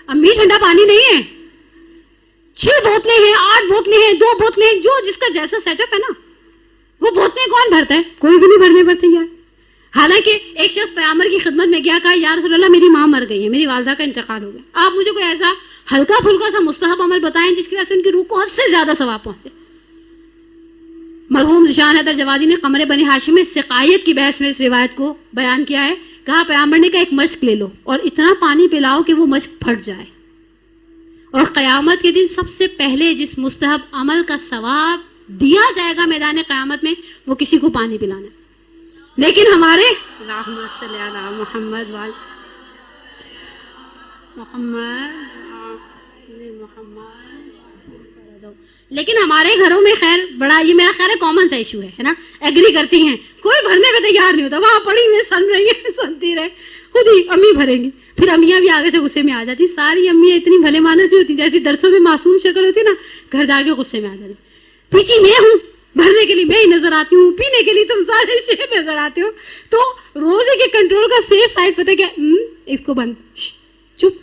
امی ٹھنڈا پانی نہیں ہے, 6 بوتلیں ہیں, 8 بوتلیں ہیں, 2 بوتلیں ہیں, جو جس کا جیسا سیٹ اپ ہے نا وہ بوتلیں کون بھرتا ہے, کوئی بھی نہیں بھرنے پر تیار. حالانکہ ایک شخص پیغمبر کی خدمت میں گیا, کہا یا رسول اللہ میری ماں مر گئی ہے, میری والدہ کا انتقال ہو گیا, آپ مجھے کوئی ایسا ہلکا پھلکا سا مستحب عمل بتائیں جس کی وجہ سے ان کی روح کو حد سے زیادہ ثواب پہنچے. مرحوم ذیشان حیدر جوادی نے قمر بنی ہاشم میں سقائیت کی بحث میں اس روایت کو بیان کیا ہے. کہا پیغمبر نے کہا ایک مشک لے لو اور اتنا پانی پلاؤ کہ وہ مشک پھٹ جائے, اور قیامت کے دن سب سے پہلے جس مستحب عمل کا ثواب دیا جائے گا میدان قیامت میں وہ کسی کو پانی پلانا. لیکن ہمارے اللہم صلی علی محمد لیکن ہمارے گھروں میں خیر بڑا, یہ میرا خیر ہے کامن سا ایشو ہے نا, ایگری کرتی ہیں, کوئی بھرنے پہ تیار نہیں ہوتا, وہاں پڑی ہوئی سن رہی ہیں, سنتی رہے, خود ہی امی بھریں گی, پھر امیاں بھی آگے سے غصے میں آ جاتی. ساری امیاں اتنی بھلے مانس نہیں ہوتی, جیسی درسوں میں معصوم شکل ہوتی نا, گھر جا کے غصے میں آ جاتی. پیچھے میں ہوں, بھرنے کے لیے میں ہی نظر آتی ہوں, پینے کے لیے تم سارے شیر نظر آتے ہو. تو روزے کے کنٹرول کا سیف سائڈ پتہ کیا, اس کو بند, چپ.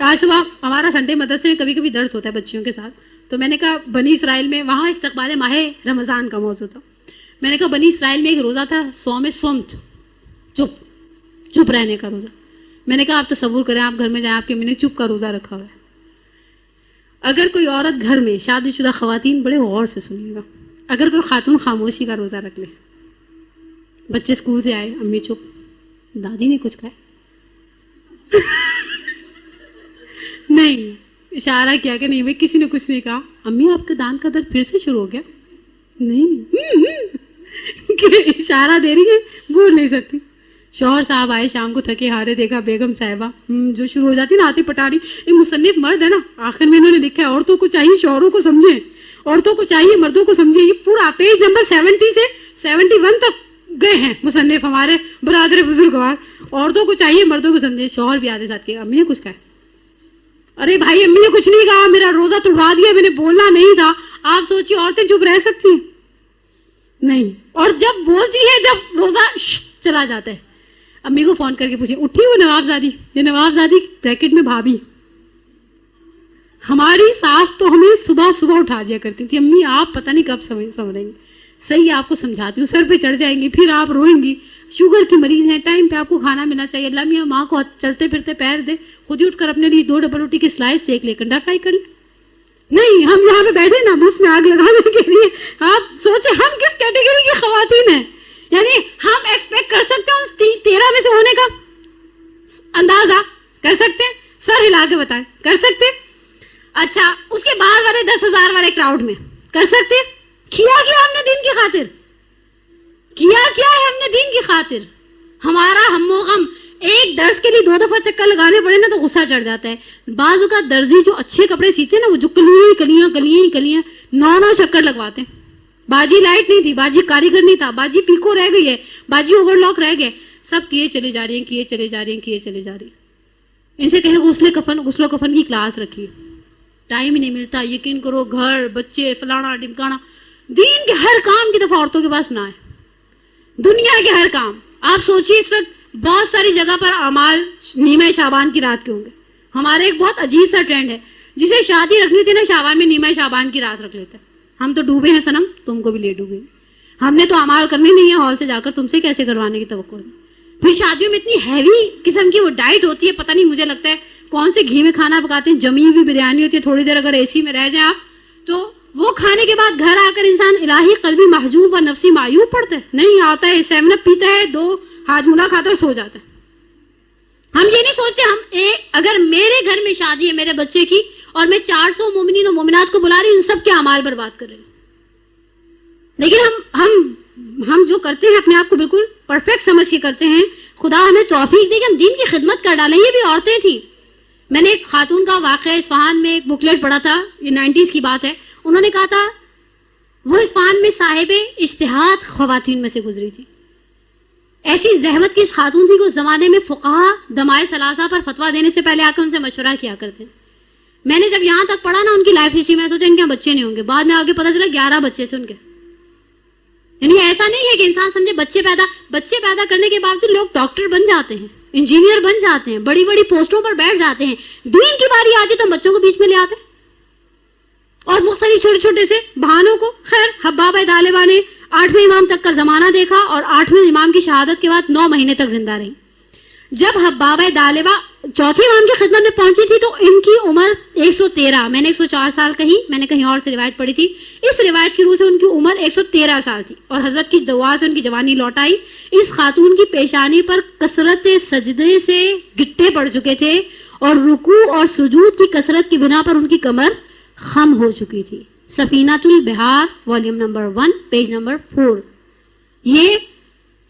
آج صبح ہمارا سنڈے مدرسے میں کبھی کبھی درس ہوتا ہے بچیوں کے ساتھ, تو میں نے کہا بنی اسرائیل میں وہاں استقبال ماہ رمضان کا موضوع تھا. میں نے کہا بنی اسرائیل میں ایک روزہ تھا صوم صمت, چپ رہنے کا روزہ. میں نے کہا آپ تصور کریں, آپ گھر میں جائیں, آپ کی امی نے چپ کا روزہ رکھا ہوا ہے. اگر کوئی عورت گھر میں, شادی شدہ خواتین بڑے غور سے سنیے گا, اگر کوئی خاتون خاموشی کا روزہ رکھ لے, بچے اسکول سے آئے, امی چپ, دادی نے کچھ کہا نہیں, اشارہ کیا کہ نہیں بھائی کسی نے کچھ نہیں کہا, امی آپ کے دانت کا درد پھر سے شروع ہو گیا, نہیں اشارہ دے رہی ہے, بول نہیں سکتی. شوہر صاحب آئے شام کو تھکے ہارے, دیکھا بیگم صاحبہ جو شروع ہو جاتی نا آتی پٹاری. یہ مصنف مرد ہے نا, آخر میں انہوں نے لکھا ہے عورتوں کو چاہیے شوہروں کو سمجھیں, عورتوں کو چاہیے مردوں کو سمجھیں. یہ پورا پیج نمبر 70 سے 71 تک گئے ہیں مصنف ہمارے برادر بزرگوار. عورتوں کو چاہیے مردوں کو سمجھیں. شوہر بھی آتے ساتھ کے, امی نے کچھ کہا, ارے بھائی امی نے کچھ نہیں کہا, میرا روزہ توڑوا دیا, میں نے بولنا نہیں تھا. آپ سوچیے عورتیں چپ رہ سکتی ہیں؟ نہیں. اور جب بولتی ہے, جب روزہ چلا جاتا ہے, امی کو فون کر کے پوچھیں اٹھی وہ نوابزادی, یہ نوابزادی بریکٹ میں بھابھی. ہماری ساس تو ہمیں صبح صبح اٹھا دیا کرتی تھی, امی آپ پتہ نہیں کب سمجھیں گے, صحیح آپ کو سمجھاتی ہوں, سر پہ چڑھ جائیں گی, پھر آپ روئیں گی. شوگر کی مریض ہیں, ٹائم پہ آپ کو کھانا ملنا چاہیے. اللہ میاں ماں کو چلتے پھرتے پیر دے, خود ہی اٹھ کر اپنے لیے 2 ڈبل روٹی کے سلائس سیک لے, کنڈا فرائی کر لیں. نہیں ہم یہاں پہ بیٹھے نا اس میں آگ لگانے کے لیے. آپ سوچیں ہم کس کیٹیگری کی خواتین ہیں, یعنی ہم ایکسپیکٹ کر سکتے ہیں ان 13 میں سے ہونے کا اندازہ کر سکتے ہیں؟ سر ہلا کے بتائیں, کر سکتے ہیں؟ اچھا اس کے بعد والے 10,000 والے کراؤڈ میں کر سکتے ہیں؟ کیا ہم نے دین کی خاطر, کیا ہے ہم نے دین کی خاطر؟ ہمارا ہم و غم ایک درس کے لیے 2 دفعہ چکر لگانے پڑے نا تو غصہ چڑھ جاتا ہے. بعض اوقات درزی جو اچھے کپڑے سیتے ہیں نا, وہ جو کلیاں 9 چکر لگواتے ہیں. باجی لائٹ نہیں تھی, باجی کاریگر نہیں تھا, باجی پیکو رہ گئی ہے, باجی اوور لاک رہ گئے, سب کیے چلے جا رہی ہیں. ان سے کہیں غسل و کفن کی کلاس رکھیے, ٹائم ہی نہیں ملتا. یقین کرو گھر بچے فلانا ڈمکانا, دین کے ہر کام کی دفعہ عورتوں کے پاس نہ ہے, دنیا کے ہر کام. آپ سوچیے اس وقت بہت ساری جگہ پر اعمال نیمہ شعبان کی رات کے ہوں گے. ہمارے ایک بہت عجیب سا ٹرینڈ ہے, جسے شادی رکھنی تھی نا شعبان میں, نیمہ شعبان کی رات رکھ لیتا ہے. ہم تو ڈوبے ہیں صنم, تم کو بھی لے ڈوبے. ہم نے تو اعمال کرنے نہیں ہے ہال سے جا کر, تم سے کیسے کروانے کی توقع ہے. پھر شادیوں میں اتنی ہیوی قسم کی وہ ڈائٹ ہوتی ہے, پتہ نہیں مجھے لگتا ہے کون سے گھی میں کھانا پکاتے ہیں, جمی ہوئی بریانی ہوتی ہے. تھوڑی دیر اگر AC میں رہ جائیں آپ تو وہ کھانے کے بعد گھر آ کر انسان الہی قلبی محجوب و نفسی معیوب پڑتا ہے. نہیں آتا ہے 7 اپ پیتا ہے, 2 ہاجمولا کھاتا ہے اور سو جاتا ہے. ہم یہ نہیں سوچتے اگر میرے گھر میں شادی ہے میرے بچے کی اور میں 400 مومنین و مومنات کو بلا رہی ہوں، ان سب کے اعمال برباد کر رہی ہوں. لیکن ہم جو کرتے ہیں اپنے آپ کو بالکل پرفیکٹ سمجھ کے کرتے ہیں. خدا ہمیں توفیق دے کہ ہم دین کی خدمت کر ڈالیں. یہ بھی عورتیں تھیں. میں نے ایک خاتون کا واقعہ اصفہان میں ایک بکلیٹ پڑھا تھا، یہ 90s کی بات ہے. انہوں نے کہا تھا وہ اصفہان میں صاحب اجتہاد خواتین میں سے گزری تھی. ایسی زحمت کی اس خاتون تھی کہ اس زمانے میں فقہا دمائے ثلاثہ پر فتویٰ دینے سے پہلے آ کے ان سے مشورہ کیا کرتے. میں نے جب یہاں تک پڑھا نا ان کی لائف ہسٹری میں سوچا ان کے بچے نہیں ہوں گے. بعد میں آگے پتہ چلا 11 بچے تھے ان کے. یعنی ایسا نہیں ہے کہ انسان سمجھے بچے پیدا کرنے کے باوجود لوگ ڈاکٹر بن جاتے ہیں، انجینئر بن جاتے ہیں، بڑی بڑی پوسٹوں پر بیٹھ جاتے ہیں. دین کی باری آتی تو بچوں کو بیچ میں لے آتے اور مختلف چھوٹے چھوٹے سے بہانوں کو. خیر حباب طالبہ نے 8ویں امام تک کا زمانہ دیکھا اور 8ویں امام کی شہادت کے بعد 9 مہینے تک زندہ رہی. جب حباب طالبہ 4تھے امام کی خدمت میں پہنچی تھی تو ان کی عمر 113، میں نے 104 سال کہی، میں نے کہیں اور سے روایت پڑھی تھی. اس روایت کی روح سے ان کی عمر 113 سال تھی اور حضرت کی دعا سے ان کی جوانی لوٹ آئی. اس خاتون کی پیشانی پر کثرت سجدے سے گٹھے پڑ چکے تھے اور رکوع اور سجود کی کثرت کی بنا پر ان کی کمر خم ہو چکی تھی. سفینۃ البحار والیوم نمبر 1 پیج نمبر 4. یہ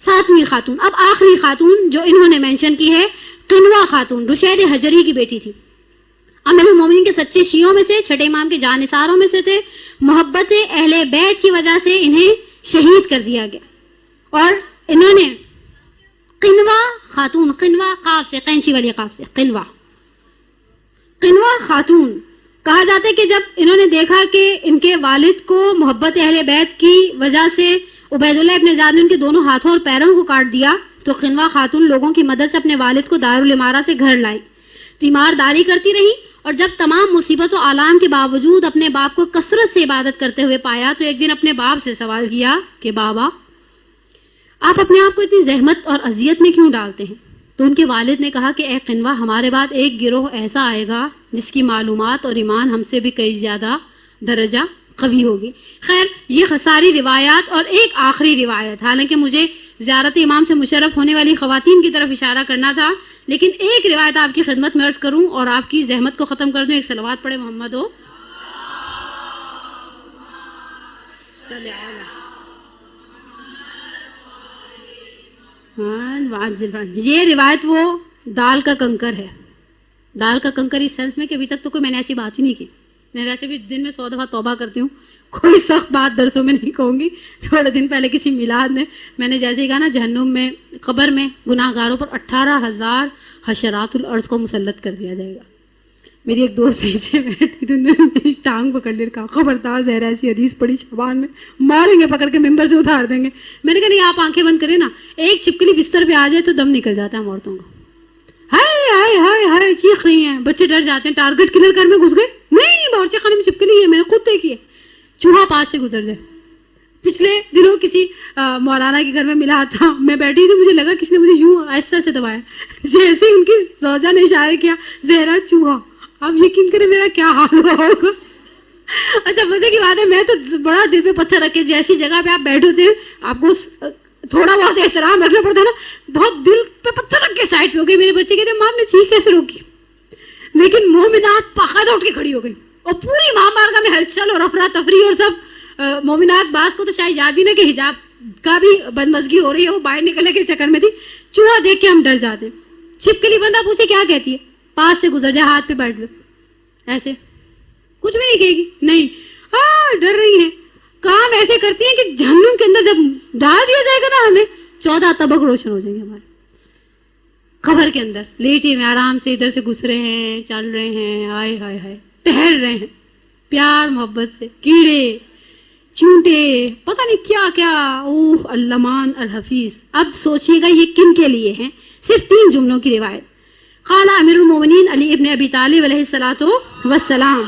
7ویں خاتون. اب آخری خاتون جو انہوں نے مینشن کی ہے قنوہ خاتون، رشید حجری کی بیٹی تھی. امیر المومنین کے سچے شیعوں میں سے، 6 امام کے جانثاروں میں سے تھے. محبت اہل بیت کی وجہ سے انہیں شہید کر دیا گیا. اور انہوں نے قنوہ خاتون، قنوہ قاف سے، قینچی والی قاف سے، قنوہ خاتون کہا جاتا ہے کہ جب انہوں نے دیکھا کہ ان کے والد کو محبت اہل بیت کی وجہ سے عبید اللہ ابن زیاد نے ان کے دونوں ہاتھوں اور پیروں کو کاٹ دیا تو قنوہ خاتون لوگوں کی مدد سے اپنے والد کو دارالامارہ سے گھر لائیں. تیمارداری کرتی رہیں اور جب تمام مصیبت و آلام کے باوجود اپنے باپ کو کثرت سے عبادت کرتے ہوئے پایا تو ایک دن اپنے باپ سے سوال کیا کہ بابا آپ اپنے آپ کو اتنی زحمت اور اذیت میں کیوں ڈالتے ہیں؟ تو ان کے والد نے کہا کہ اے قنوہ، ہمارے بعد ایک گروہ ایسا آئے گا جس کی معلومات اور ایمان ہم سے بھی کئی زیادہ درجہ قوی ہوگی. خیر یہ ساری روایات اور ایک آخری روایت، حالانکہ مجھے زیارت امام سے مشرف ہونے والی خواتین کی طرف اشارہ کرنا تھا، لیکن ایک روایت آپ کی خدمت میں عرض کروں اور آپ کی زحمت کو ختم کر دوں. ایک صلوات پڑھے محمد ہو. یہ روایت وہ دال کا کنکر ہے. دال کا کنکر اس سینس میں کہ ابھی تک تو کوئی میں نے ایسی بات ہی نہیں کی. میں ویسے بھی دن میں 100 دفعہ توبہ کرتی ہوں، کوئی سخت بات درسوں میں نہیں کہوں گی. تھوڑے دن پہلے کسی میلاد میں نے جیسے ہی کہا نا، جہنم میں قبر میں گناہ گاروں پر 18,000 حشرات الارض کو مسلط کر دیا جائے گا. میری ایک دوست نیچے بیٹھی تھی، میری ٹانگ پکڑ لے، کہا خبردار زہرا ایسی حدیث پڑھی شعبان میں ماریں گے، پکڑ کے ممبر سے اتار دیں گے. میں نے کہا نہیں، آپ آنکھیں بند کریں نا، ایک چھپکلی بستر پہ آ جائے تو دم نکل جاتا ہے ہم عورتوں کا. ہائے ہائے ہائے ہائے چیخ رہی ہیں، بچے ڈر جاتے ہیں. ٹارگٹ کلر کر میں گھس گئے، نہیں باورچی خانے میں چھپکلی ہے، میں نے خود دیکھی ہے. چوہا پاس سے گزر جائے. پچھلے دنوں کسی مولانا کے گھر میں ملا تھا، میں بیٹھی تھی، مجھے لگا کسی نے مجھے یوں ایسا سے دبایا، جیسے ہی ان کی زوجہ نے اشارہ کیا زہرا چوہا. آپ یقین کریں میرا کیا حال ہوا ہوگا. اچھا مزے کی بات ہے، میں تو بڑا دل پہ پتھر رکھ کے، جیسی جگہ پہ آپ بیٹھے ہوتے ہیں آپ کو تھوڑا بہت احترام رکھنا پڑتا ہے نا، بہت دل پہ پتھر رکھ کے سائڈ پہ ہو گئی. میرے بچے کہتے ہیں ماں نے چیخ کیسے روکی، لیکن مومنات باقاعدہ اٹھ کے کھڑی ہو گئی اور پوری ماں بارگاہ میں ہلچل اور افرا تفری اور سب مومنات. بعض کو تو شاید یاد بھی نہ کہ حجاب کا بھی بدمزگی ہو رہی ہے، وہ باہر نکلنے کے چکر میں تھی. چوہا دیکھ کے ہم ڈر جاتے ہیں. چھپکلی بندہ پوچھے کیا کہتی ہے، پاس سے گزر جائے، ہاتھ پہ بیٹھ گئے، ایسے کچھ بھی نہیں کہے گی، نہیں ہاں ڈر رہی ہیں. کام ایسے کرتی ہیں کہ جہنم کے اندر جب ڈال دیا جائے گا نا ہمیں 14 طبق روشن ہو جائیں گے ہمارے. قبر کے اندر لیٹے میں آرام سے ادھر سے گزرے ہیں، چل رہے ہیں، ہائے ہائے ہائے ٹہل رہے ہیں پیار محبت سے، کیڑے چونٹے پتہ نہیں کیا کیا. اوہ علمان الحفیظ. اب سوچئے گا یہ کن کے لیے ہیں؟ صرف 3 جملوں کی روایت. قال امیر المومنین علی ابن ابی طالب علیہ الصلوۃ والسلام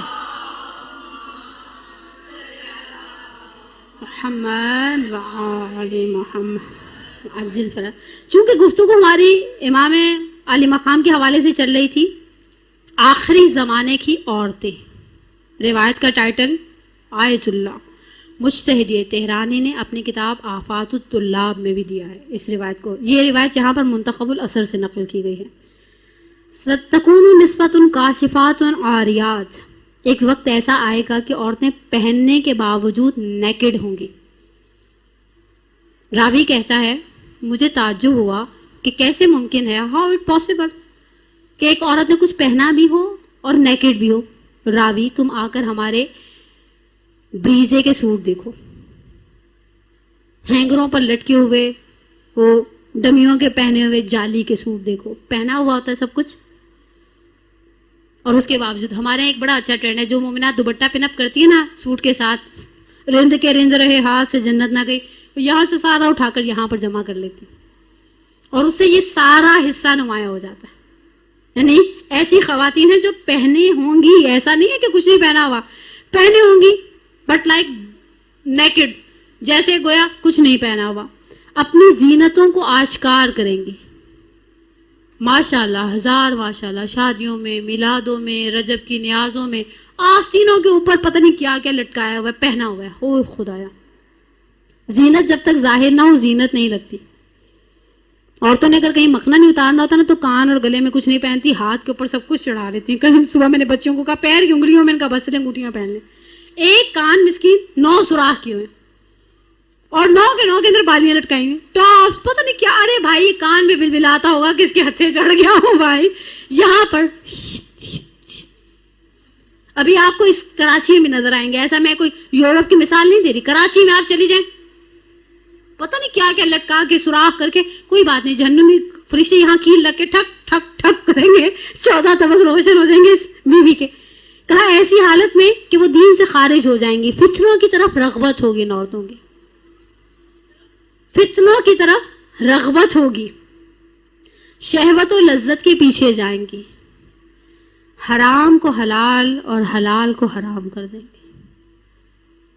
محمد وعلی محمد عجل فرج. چونکہ گفتگو ہماری امام علی مقام کے حوالے سے چل رہی تھی، آخری زمانے کی عورتیں، روایت کا ٹائٹل آیت اللہ. مجتہد تہرانی نے اپنی کتاب آفات الطلاب میں بھی دیا ہے اس روایت کو. یہ روایت یہاں پر منتخب الاثر سے نقل کی گئی ہے. ستکون نسوۃ کاشفات عاریات، ایک وقت ایسا آئے گا کہ عورتیں پہننے کے باوجود نیکڈ ہوں گی. راوی کہتا ہے مجھے تعجب ہوا کہ کیسے ممکن ہے، ہاؤ اٹ پاسبل، کہ ایک عورت نے کچھ پہنا بھی ہو اور نیکڈ بھی ہو. راوی تم آ کر ہمارے بریزے کے سوٹ دیکھو، ہینگروں پر لٹکے ہوئے وہ ڈمیوں کے پہنے ہوئے جالی کے سوٹ دیکھو، پہنا ہوا ہوتا ہے سب کچھ. اور اس کے باوجود ہمارے ایک بڑا اچھا ٹرینڈ ہے، جو مومنات دوپٹہ پن اپ کرتی ہے نا سوٹ کے ساتھ، رند کے رند رہے ہاتھ سے جنت نہ گئی، یہاں سے سارا اٹھا کر یہاں پر جمع کر لیتی، اور اس سے یہ سارا حصہ نمایاں ہو جاتا ہے. یعنی ایسی خواتین ہیں جو پہنے ہوں گی، ایسا نہیں ہے کہ کچھ نہیں پہنا ہوا، پہنے ہوں گی بٹ لائک نیکڈ، جیسے گویا کچھ نہیں پہنا ہوا. اپنی زینتوں کو آشکار کریں گی. ماشاءاللہ، ہزار ماشاءاللہ، شادیوں میں، میلادوں میں، رجب کی نیازوں میں آستینوں کے اوپر پتہ نہیں کیا کیا لٹکایا ہوا ہے، پہنا ہوا ہے. او خدایا، زینت جب تک ظاہر نہ ہو زینت نہیں لگتی. عورتوں نے اگر کہیں مکھنا نہیں اتارنا ہوتا نا تو کان اور گلے میں کچھ نہیں پہنتی، ہاتھ کے اوپر سب کچھ چڑھا لیتی. کل صبح میں نے بچوں کو کہا پیر کی انگلیوں میں ان کا بس لیں انگوٹیاں پہن لیں. ایک کان مسکین 9 سوراخ کیے ہوئے اور 9 کے اندر بالیاں لٹکائی ہوئی، ٹاپس پتہ نہیں کیا. ارے بھائی کان بھی بلبلاتا ہوگا کس کے ہتھے چڑھ گیا ہوں بھائی. یہاں پر ابھی آپ کو اس کراچی میں بھی نظر آئیں گے، ایسا میں کوئی یورپ کی مثال نہیں دے رہی، کراچی میں آپ چلی جائیں پتہ نہیں کیا کیا لٹکا کے سوراخ کر کے. کوئی بات نہیں، جہنمی فرشتے یہاں کیل لگ کے ٹھک ٹھک ٹھک کریں گے، 14 طبق روشن ہو جائیں گے اس بیوی کے. کہا ایسی حالت میں کہ وہ دین سے خارج ہو جائیں گی، فتنوں کی طرف رغبت ہوگی، عورتوں کی فتنوں کی طرف رغبت ہوگی، شہوت و لذت کے پیچھے جائیں گی، حرام کو حلال اور حلال کو حرام کر دیں گے.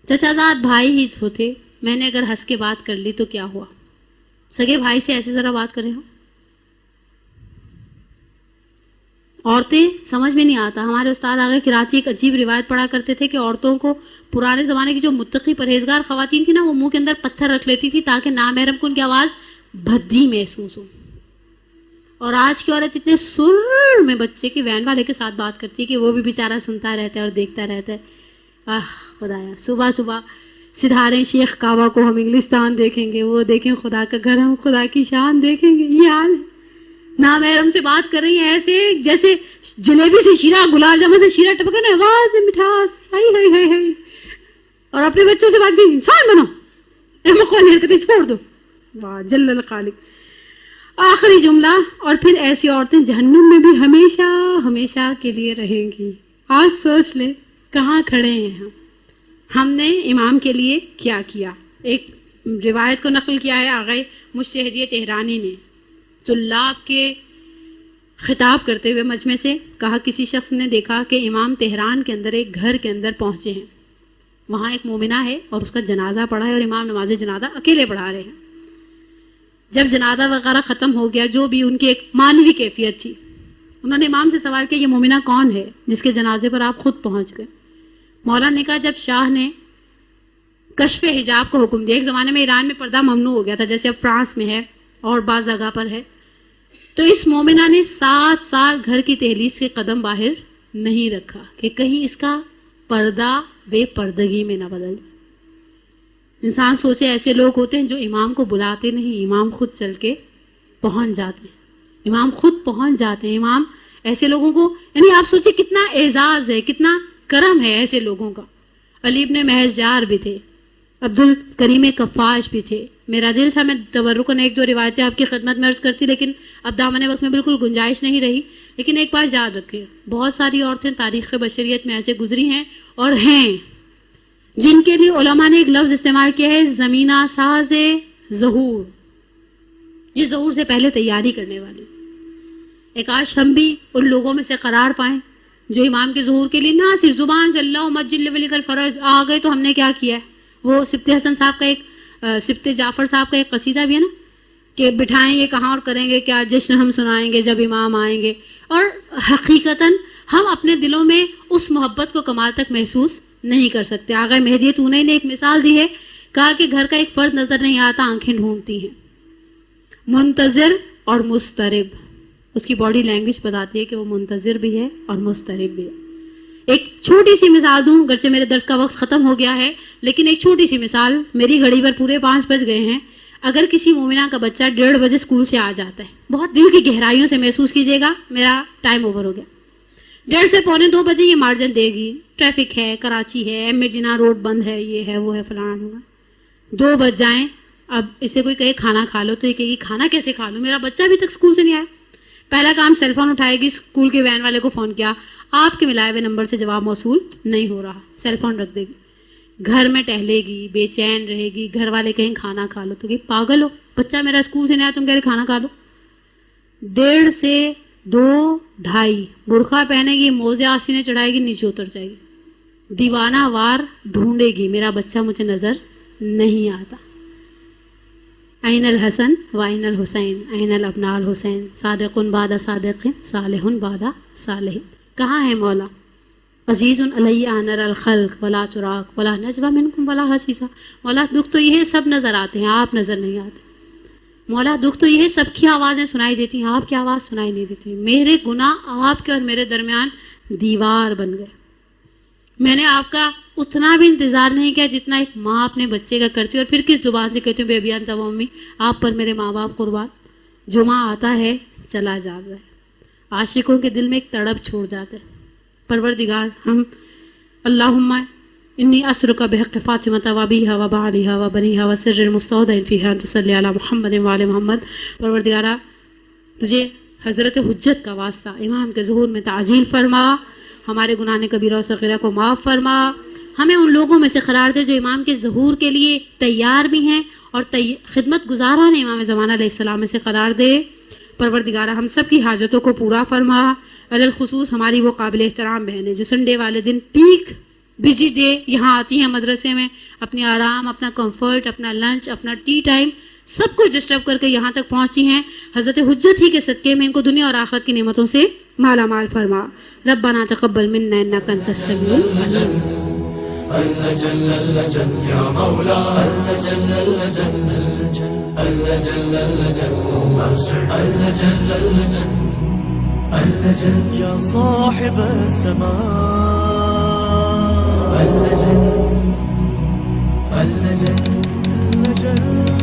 چچا زاد بھائی ہی ہوتے، میں نے اگر ہنس کے بات کر لی تو کیا ہوا، سگے بھائی سے ایسے ذرا بات کرے ہو. عورتیں سمجھ میں نہیں آتا. ہمارے استاد آگے کراچی ایک عجیب روایت پڑھا کرتے تھے کہ عورتوں کو پرانے زمانے کی جو متقی پرہیزگار خواتین تھی نا، وہ منہ کے اندر پتھر رکھ لیتی تھی تاکہ نامحرم کو ان کی آواز بھدی محسوس ہو. اور آج کی عورت اتنے سر میں بچے کی وین والے کے ساتھ بات کرتی ہے کہ وہ بھی بیچارہ سنتا رہتا ہے اور دیکھتا رہتا ہے. خدایا، صبح صبح سدھارے شیخ کعبہ کو ہم انگلستان دیکھیں گے، وہ دیکھیں خدا کا گھر، ہم خدا کی شان دیکھیں گے. یہ حال ہے. نامحرم سے بات کر رہی ہیں ایسے جیسے جلیبی سے شیرہ، گلاب جامن سے شیرہ ٹپکے نا، آواز میں مٹھاس، ہائی ہائی ہائی ہائی. اور اپنے بچوں سے بات کی انسان بنو، احمقانہ حرکتیں چھوڑ دو. واہ جل الخالق. آخری جملہ، اور پھر ایسی عورتیں جہنم میں بھی ہمیشہ ہمیشہ کے لیے رہیں گی. آج سوچ لے کہاں کھڑے ہیں ہم نے امام کے لیے کیا کیا. ایک روایت کو نقل کیا ہے آغا مجتہدی تہرانی نے، طلاب کے خطاب کرتے ہوئے مجمع سے کہا، کسی شخص نے دیکھا کہ امام تہران کے اندر ایک گھر کے اندر پہنچے ہیں، وہاں ایک مومنہ ہے اور اس کا جنازہ پڑھا ہے اور امام نماز جنازہ اکیلے پڑھا رہے ہیں. جب جنازہ وغیرہ ختم ہو گیا، جو بھی ان کی ایک معنوی کیفیت تھی، انہوں نے امام سے سوال کیا یہ مومنہ کون ہے جس کے جنازے پر آپ خود پہنچ گئے. مولانا نے کہا جب شاہ نے کشف حجاب کو حکم دیا، ایک زمانے میں ایران میں پردہ ممنوع ہو گیا تھا جیسے اب فرانس میں ہے اور بعض جگہ پر ہے، تو اس مومنہ نے 7 سال گھر کی دہلیز سے قدم باہر نہیں رکھا کہ کہیں اس کا پردہ بے پردگی میں نہ بدل جائے. انسان سوچے ایسے لوگ ہوتے ہیں جو امام کو بلاتے نہیں، امام خود چل کے پہنچ جاتے ہیں، امام خود پہنچ جاتے ہیں. امام ایسے لوگوں کو، یعنی آپ سوچے کتنا اعزاز ہے، کتنا کرم ہے ایسے لوگوں کا. علی ابن محض بھی تھے، عبد الکریم کفاش بھی تھے. میرا دل تھا میں تبرکاً 1-2 روایتیں آپ کی خدمت میں عرض کرتی، لیکن اب دامن وقت میں بالکل گنجائش نہیں رہی. لیکن ایک بات یاد رکھیں، بہت ساری عورتیں تاریخ بشریت میں ایسے گزری ہیں اور ہیں جن کے لیے علماء نے ایک لفظ استعمال کیا ہے، زمینہ ساز ظہور. یہ ظہور سے پہلے تیاری کرنے والی. ایک آج ہم بھی ان لوگوں میں سے قرار پائیں جو امام کے ظہور کے لیے نہ صرف زبان سے اللہ مسجد ولی کل فرض آ گئے تو ہم نے کیا کیا ہے. وہ سبت حسن صاحب کا ایک، سبت جعفر صاحب کا ایک قصیدہ بھی ہے نا کہ بٹھائیں گے کہاں اور کریں گے کیا، جشن ہم سنائیں گے جب امام آئیں گے. اور حقیقتاً ہم اپنے دلوں میں اس محبت کو کمال تک محسوس نہیں کر سکتے. آغا مہدی تونئی نے ایک مثال دی ہے، کہا کہ گھر کا ایک فرد نظر نہیں آتا، آنکھیں ڈھونڈتی ہیں، منتظر اور مسترب. اس کی باڈی لینگویج بتاتی ہے کہ وہ منتظر بھی ہے اور مضطرب بھی ہے. ایک چھوٹی سی مثال دوں، گرچہ میرے درس کا وقت ختم ہو گیا ہے، لیکن ایک چھوٹی سی مثال. میری گھڑی پر پورے 5 بج گئے ہیں. اگر کسی مومنہ کا بچہ 1:30 بجے اسکول سے آ جاتا ہے، بہت دل کی گہرائیوں سے محسوس کیجیے گا میرا ٹائم اوور ہو گیا. 1:30 سے 1:45 بجے یہ مارجن دے گی، ٹریفک ہے، کراچی ہے، ایم اے جناح روڈ بند ہے، یہ ہے وہ ہے فلانا ہوگا. 2 بج جائیں، اب اسے کوئی کہے کھانا کھا لو تو یہ کہے گی کھانا کیسے کھا لوں، میرا بچہ ابھی تک اسکول سے نہیں آیا. پہلا کام سیل فون اٹھائے گی، اسکول کے وین والے کو فون کیا، آپ کے ملائے ہوئے نمبر سے جواب موصول نہیں ہو رہا، سیل فون رکھ دے گی. گھر میں ٹہلے گی، بے چین رہے گی. گھر والے کہیں کھانا کھا لو تو کہ پاگل ہو، بچہ میرا اسکول سے نہیں آیا تم کہہ رہے کھانا کھا لو. 1:30 سے 2, 2:30 برقع پہنے گی، موزے آستینے چڑھائے گی، نیچے اتر جائے گی. دیوانہ وار ڈھونڈے گی، میرا بچہ مجھے نظر نہیں آتا. عین الحسن و عین الحسین عین الابناء الحسین صادق بعد صادق صالح بعد صالح. کہاں ہے مولا؟ عزیز علی ان ارى الخلق ولا تراق ولا نجوى منکم ولا حسیسا. مولا دکھ تو یہ ہے سب نظر آتے ہیں، آپ نظر نہیں آتے. مولا دکھ تو یہ ہے سب کی آوازیں سنائی دیتی ہیں، آپ کی آواز سنائی نہیں دیتی. میرے گناہ آپ کے اور میرے درمیان دیوار بن گئے. میں نے آپ کا اتنا بھی انتظار نہیں کیا جتنا ایک ماں اپنے بچے کا کرتی ہے. اور پھر کس زبان سے کہتی ہوں بیبی انت و امی، آپ پر میرے ماں باپ قربان. جمعہ آتا ہے چلا جاتا ہے، عاشقوں کے دل میں ایک تڑپ چھوڑ جاتا ہے. پروردگار ہم اللہم انی اسرک بحق فاطمہ و ابیہا و بعلہا و بنیہا و سر المستودع فیہا ان تصلی علی محمد و آل محمد. پروردگارہ تجھے حضرت حجت کا واسطہ امام کے ظہور میں تعجیل فرما، ہمارے گناہ کبیرہ و صغیرہ کو معاف فرما. ہمیں ان لوگوں میں سے قرار دے جو امام کے ظہور کے لیے تیار بھی ہیں اور خدمت گزاران امام زمانہ علیہ السلام میں سے قرار دے. پروردگارہ ہم سب کی حاجتوں کو پورا فرما. الخصوص ہماری وہ قابل احترام بہنیں جو سنڈے والے دن پیک بزی ڈے یہاں آتی ہیں مدرسے میں، اپنی آرام، اپنا کمفرٹ، اپنا لنچ، اپنا ٹی ٹائم سب کچھ ڈسٹرب کر کے یہاں تک پہنچتی ہیں. حضرت حجت ہی کے صدقے میں ان کو دنیا اور آخرت کی نعمتوں سے مالا مال فرما. ربنا تقبل منا انک انت السمیع العلیم. اللجن اللجن یا مولا اللجن اللجن اللجن اللجن اللجن اللجن اللجن یا صاحب السماء اللجن اللجن اللجن